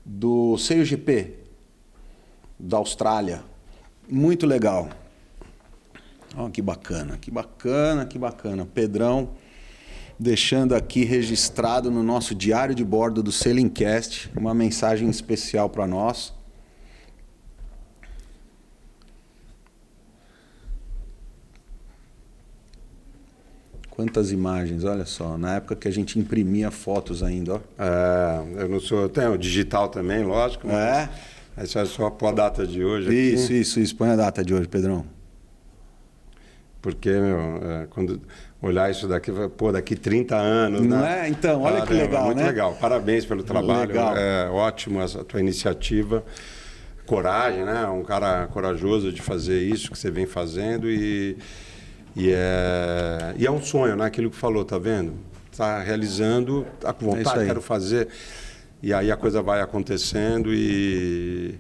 do CUGP da Austrália. Muito legal. Oh, que bacana, que bacana, que bacana. Pedrão deixando aqui registrado no nosso diário de bordo do Selincast uma mensagem especial para nós. Quantas imagens, olha só, na época que a gente imprimia fotos ainda, ó. Eu não sou, tem o digital também, lógico, mas essa é só pôr a data de hoje. Isso, põe a data de hoje, Pedrão. Porque, quando olhar isso daqui, daqui 30 anos, não né? Então, olha que legal, muito legal. Parabéns pelo trabalho. Legal. É ótimo essa tua iniciativa. Coragem, né? Um cara corajoso de fazer isso que você vem fazendo e é um sonho, né? Aquilo que falou, tá vendo? Tá realizando, tá com vontade, quero fazer. E aí a coisa vai acontecendo e...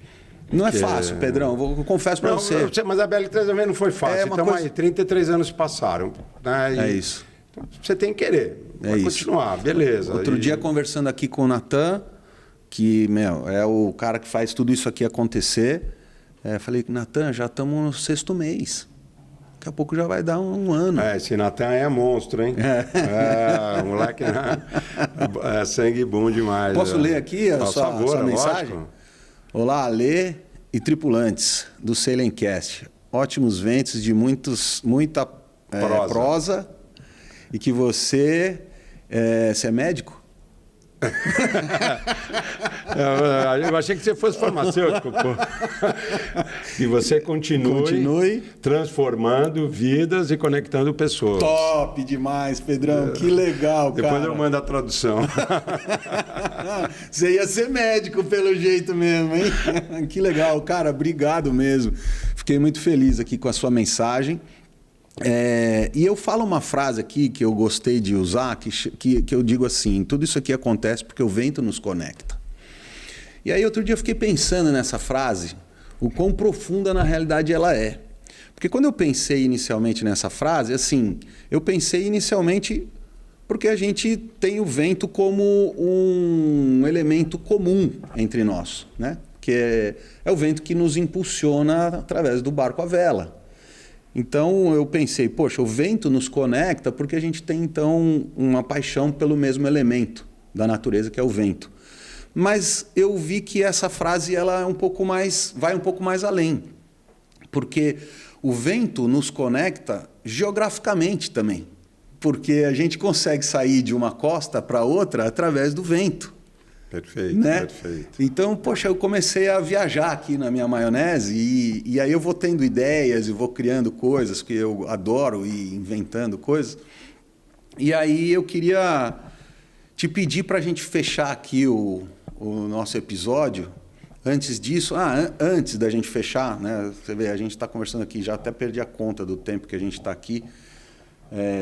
Não é fácil, Pedrão, eu confesso para você. Mas a BL3 também não foi fácil. Então, aí, 33 anos passaram. Né? Isso. Então, você tem que querer. Vai continuar, beleza. Outro dia, conversando aqui com o Natan, que, é o cara que faz tudo isso aqui acontecer, falei, Natan, já estamos no 6º mês. Daqui a pouco já vai dar um ano. Esse Natan é monstro, hein? O moleque é sangue bom demais. Posso ler aqui a sua mensagem? Lógico. Olá, Alê e tripulantes do Selincast. Ótimos ventos de muita prosa. E que você é médico? Eu achei que você fosse farmacêutico, pô. E você continue transformando vidas e conectando pessoas. Top demais, Pedrão. Que legal, cara. Depois eu mando a tradução. Você ia ser médico pelo jeito mesmo, hein? Que legal, cara. Obrigado mesmo. Fiquei muito feliz aqui com a sua mensagem. E eu falo uma frase aqui que eu gostei de usar, que eu digo assim, tudo isso aqui acontece porque o vento nos conecta. E aí outro dia eu fiquei pensando nessa frase, o quão profunda na realidade ela é. Porque quando eu pensei inicialmente nessa frase, assim, eu pensei inicialmente Porque a gente tem o vento como um elemento comum entre nós, né? Que é o vento que nos impulsiona através do barco à vela. Então eu pensei, poxa, o vento nos conecta porque a gente tem então uma paixão pelo mesmo elemento da natureza, que é o vento. Mas eu vi que essa frase ela é vai um pouco mais além, porque o vento nos conecta geograficamente também, porque a gente consegue sair de uma costa para outra através do vento. Perfeito, né? perfeito. Então, poxa, eu comecei a viajar aqui na minha maionese e aí eu vou tendo ideias e vou criando coisas que eu adoro e inventando coisas. E aí eu queria te pedir para a gente fechar aqui o nosso episódio. Antes disso, antes da gente fechar, né? Você vê, a gente está conversando aqui, já até perdi a conta do tempo que a gente está aqui.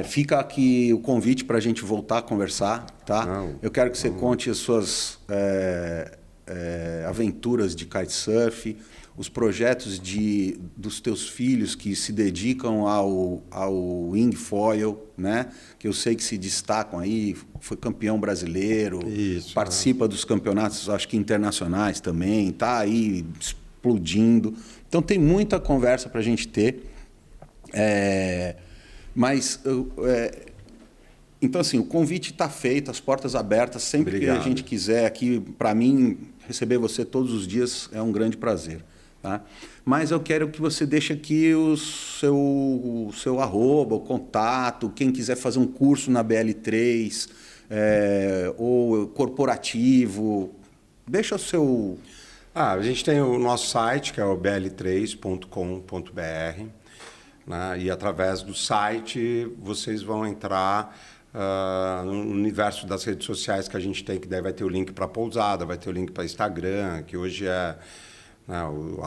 Fica aqui o convite para a gente voltar a conversar, tá? Não, eu quero que você conte as suas aventuras de kitesurf, os projetos dos teus filhos que se dedicam ao wingfoil, né? Que eu sei que se destacam aí, foi campeão brasileiro, Isso, participa dos campeonatos, acho que internacionais também, tá aí explodindo. Então tem muita conversa para a gente ter. Mas, então, assim, o convite está feito, as portas abertas, sempre Obrigado. que a gente quiser aqui, para mim, receber você todos os dias é um grande prazer. Tá? Mas eu quero que você deixe aqui o seu arroba, o contato, quem quiser fazer um curso na BL3, ou corporativo, deixa o seu... A gente tem o nosso site, que é o bl3.com.br. Né? E através do site vocês vão entrar no universo das redes sociais que a gente tem, que daí vai ter o link para pousada, vai ter o link para Instagram, que hoje é o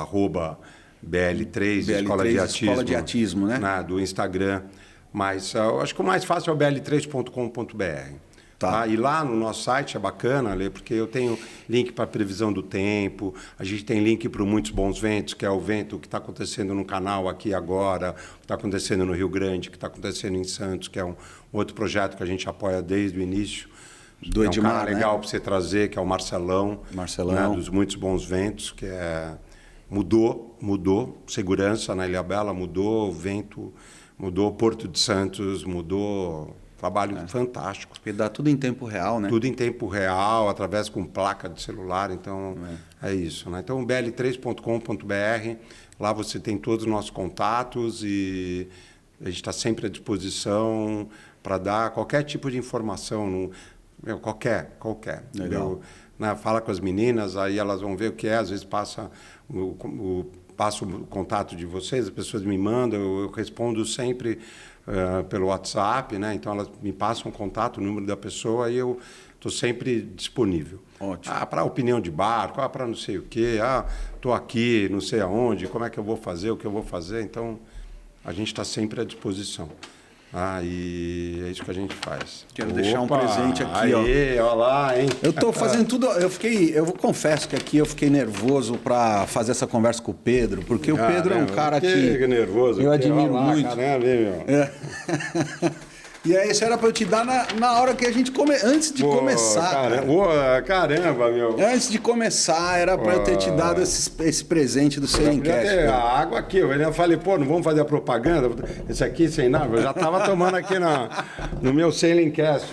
@BL3, Escola de Atismo, né? Do Instagram. Mas eu acho que o mais fácil é o bl3.com.br. Tá? E lá no nosso site é bacana, Lê, porque eu tenho link para previsão do tempo, a gente tem link para Muitos Bons Ventos, que é o vento que está acontecendo no canal aqui agora, que está acontecendo no Rio Grande, que está acontecendo em Santos, que é um outro projeto que a gente apoia desde o início. Do Edmar, é um cara legal, né? Para você trazer, que é o Marcelão. Né? Dos Muitos Bons Ventos, que mudou segurança na Ilhabela, mudou vento, mudou Porto de Santos, mudou... Trabalho fantástico. Porque dá tudo em tempo real, né? Tudo em tempo real, através com placa de celular. Então, é isso. Né? Então, bl3.com.br, lá você tem todos os nossos contatos e a gente está sempre à disposição para dar qualquer tipo de informação. Qualquer. Legal. Fala com as meninas, aí elas vão ver o que é. Às vezes passo o contato de vocês, as pessoas me mandam, eu respondo sempre... pelo WhatsApp, né? Então elas me passam o contato, o número da pessoa e eu estou sempre disponível. Ótimo. Para opinião de barco, para não sei o quê, estou aqui, não sei aonde, como é que eu vou fazer, o que eu vou fazer. Então a gente está sempre à disposição. E é isso que a gente faz. Quero deixar um presente aqui, ó lá, hein? Eu tô fazendo tudo, confesso que aqui eu fiquei nervoso para fazer essa conversa com o Pedro, porque o Pedro é um cara que nervoso, eu admiro muito. Caramba, meu. E aí, isso era para eu te dar na hora que a gente antes de começar. Caramba, meu. Antes de começar, era para eu ter te dado esse presente do Sailing-Cast. A água aqui, eu falei, não vamos fazer a propaganda? Esse aqui sem nada, eu já estava tomando aqui no meu Sailing-Cast.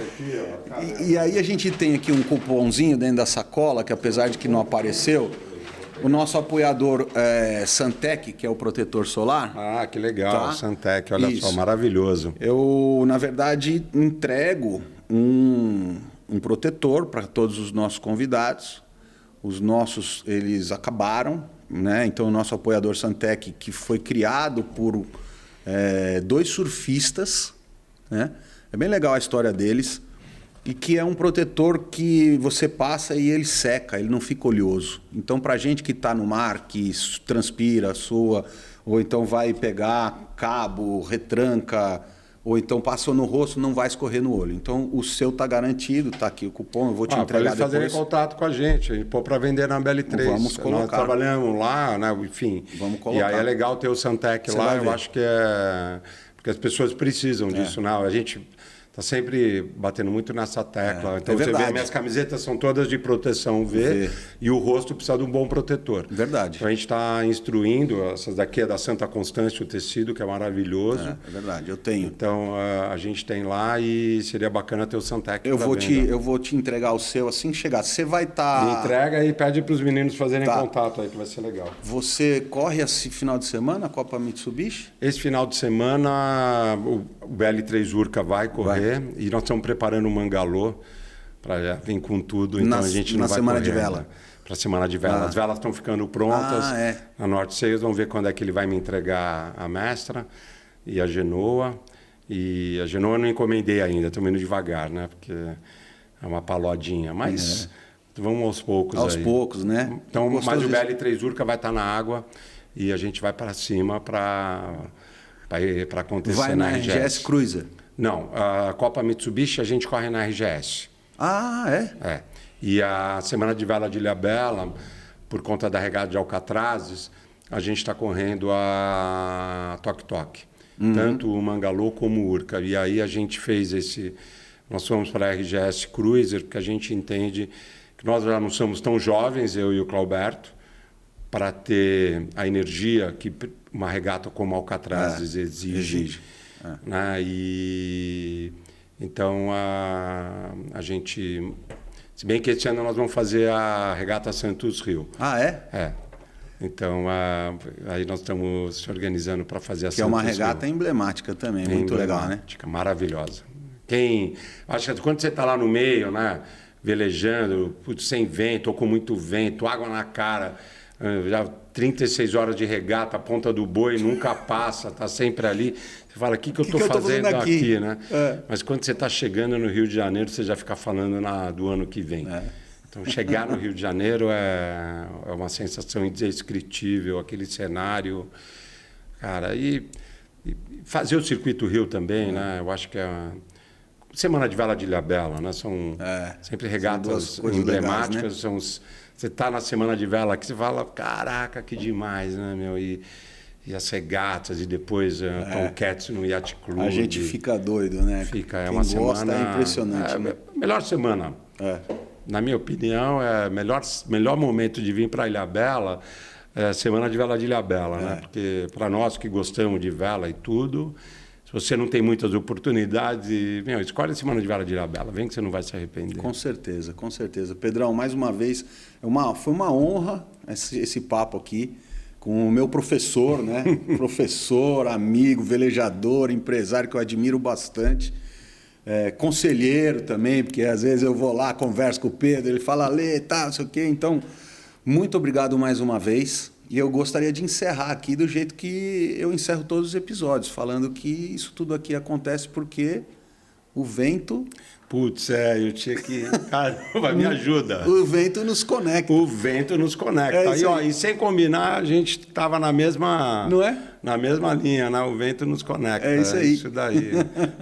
E aí a gente tem aqui um cupomzinho dentro da sacola, que apesar de que não apareceu, o nosso apoiador Santec, que é o protetor solar. Que legal, tá? Santec, olha só, maravilhoso. Eu, na verdade, entrego um protetor para todos os nossos convidados. Os nossos, eles acabaram, né? Então, o nosso apoiador Santec, que foi criado por 2 surfistas, né? É bem legal a história deles. E que é um protetor que você passa e ele seca, ele não fica oleoso. Então, para a gente que está no mar, que transpira, sua, ou então vai pegar cabo, retranca, ou então passou no rosto, não vai escorrer no olho. Então, o seu está garantido, está aqui o cupom, eu vou te entregar depois. Fazer contato com a gente pôr para vender na BL3. Vamos colocar. Nós trabalhamos lá, né? Enfim. Vamos colocar. E aí é legal ter o Santec lá, eu acho que porque as pessoas precisam disso, né? A gente tá sempre batendo muito nessa tecla. Então você vê, verdade. minhas camisetas são todas de proteção UV e o rosto precisa de um bom protetor. Verdade. Então a gente está instruindo, essas daqui é da Santa Constância, o tecido, que é maravilhoso. É verdade, eu tenho. Então a gente tem lá e seria bacana ter o Santec. Eu vou te entregar o seu assim que chegar. Você vai estar... Entrega e pede para os meninos fazerem contato aí, que vai ser legal. Você corre esse final de semana a Copa Mitsubishi? Esse final de semana o BL3 Urca vai correr e nós estamos preparando o Mangalô para vir com tudo, então a gente não vai semana correr de vela. Para a semana de vela. As velas estão ficando prontas. A Norte Sales, vamos ver quando é que ele vai me entregar a Mestra e a Genoa. E a Genoa eu não encomendei ainda, estamos indo devagar, né? Porque é uma palodinha, mas vamos aos poucos. Aos poucos, né? Então, mas o BL3 Urca vai estar na água e a gente vai para cima para acontecer vai na RGS Cruiser? Não, a Copa Mitsubishi a gente corre na RGS. Ah, é? É. E a Semana de Vela de Ilhabela, por conta da regata de Alcatrazes, a gente está correndo a Tok Tok. Tanto o Mangalô como o Urca. E aí a gente fez esse... Nós fomos para a RGS Cruiser, porque a gente entende que nós já não somos tão jovens, eu e o Clauberto, para ter a energia que uma regata como Alcatrazes exige. Né? E então a gente, se bem que esse ano nós vamos fazer a regata Santos Rio. Ah, é? É. Então aí nós estamos se organizando para fazer a Santos Rio. Que é uma regata emblemática também, muito legal, né? Maravilhosa. Acho que quando você está lá no meio, né, velejando, sem vento ou com muito vento, água na cara, já 36 horas de regata, a ponta do boi nunca passa, está sempre ali. Você fala, o que eu estou fazendo aqui, né? Mas quando você está chegando no Rio de Janeiro, você já fica falando do ano que vem. Então, chegar no Rio de Janeiro é uma sensação indescritível, aquele cenário. Cara, e fazer o Circuito Rio também, né? Eu acho que é... Semana de Vela de Ilhabela, né? São sempre regatas emblemáticas, legais, né? Você está na Semana de Vela que você fala, caraca, que demais, né, meu? E as regatas, e depois Tom Cats no Yacht Club. A gente fica doido, né? Fica, Quem uma gosta, semana... é impressionante. Né? Melhor semana. Na minha opinião, é melhor momento de vir para Ilhabela é Semana de Vela de Ilhabela, né? Porque para nós que gostamos de vela e tudo... Se você não tem muitas oportunidades, escolhe a Semana de Vela de Ilhabela. Vem que você não vai se arrepender. Com certeza, com certeza. Pedrão, mais uma vez, foi uma honra esse papo aqui com o meu professor, né? Professor, amigo, velejador, empresário que eu admiro bastante. Conselheiro também, porque às vezes eu vou lá, converso com o Pedro, ele fala, Lê, tá, não sei o quê. Então, muito obrigado mais uma vez. E eu gostaria de encerrar aqui do jeito que eu encerro todos os episódios, falando que isso tudo aqui acontece porque o vento... Putz, eu tinha que... Caramba, me ajuda. O vento nos conecta. O vento nos conecta. E sem combinar, a gente estava na mesma... Não é? Na mesma linha, né? O vento nos conecta. É isso aí. É isso daí.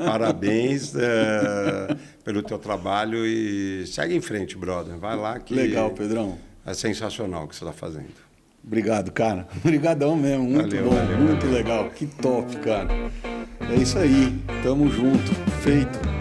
Parabéns pelo teu trabalho e segue em frente, brother. Vai lá que... Legal, Pedrão. É sensacional o que você está fazendo. Obrigado, cara. Obrigadão mesmo. Muito bom, muito legal. Que top, cara. É isso aí. Tamo junto. Feito.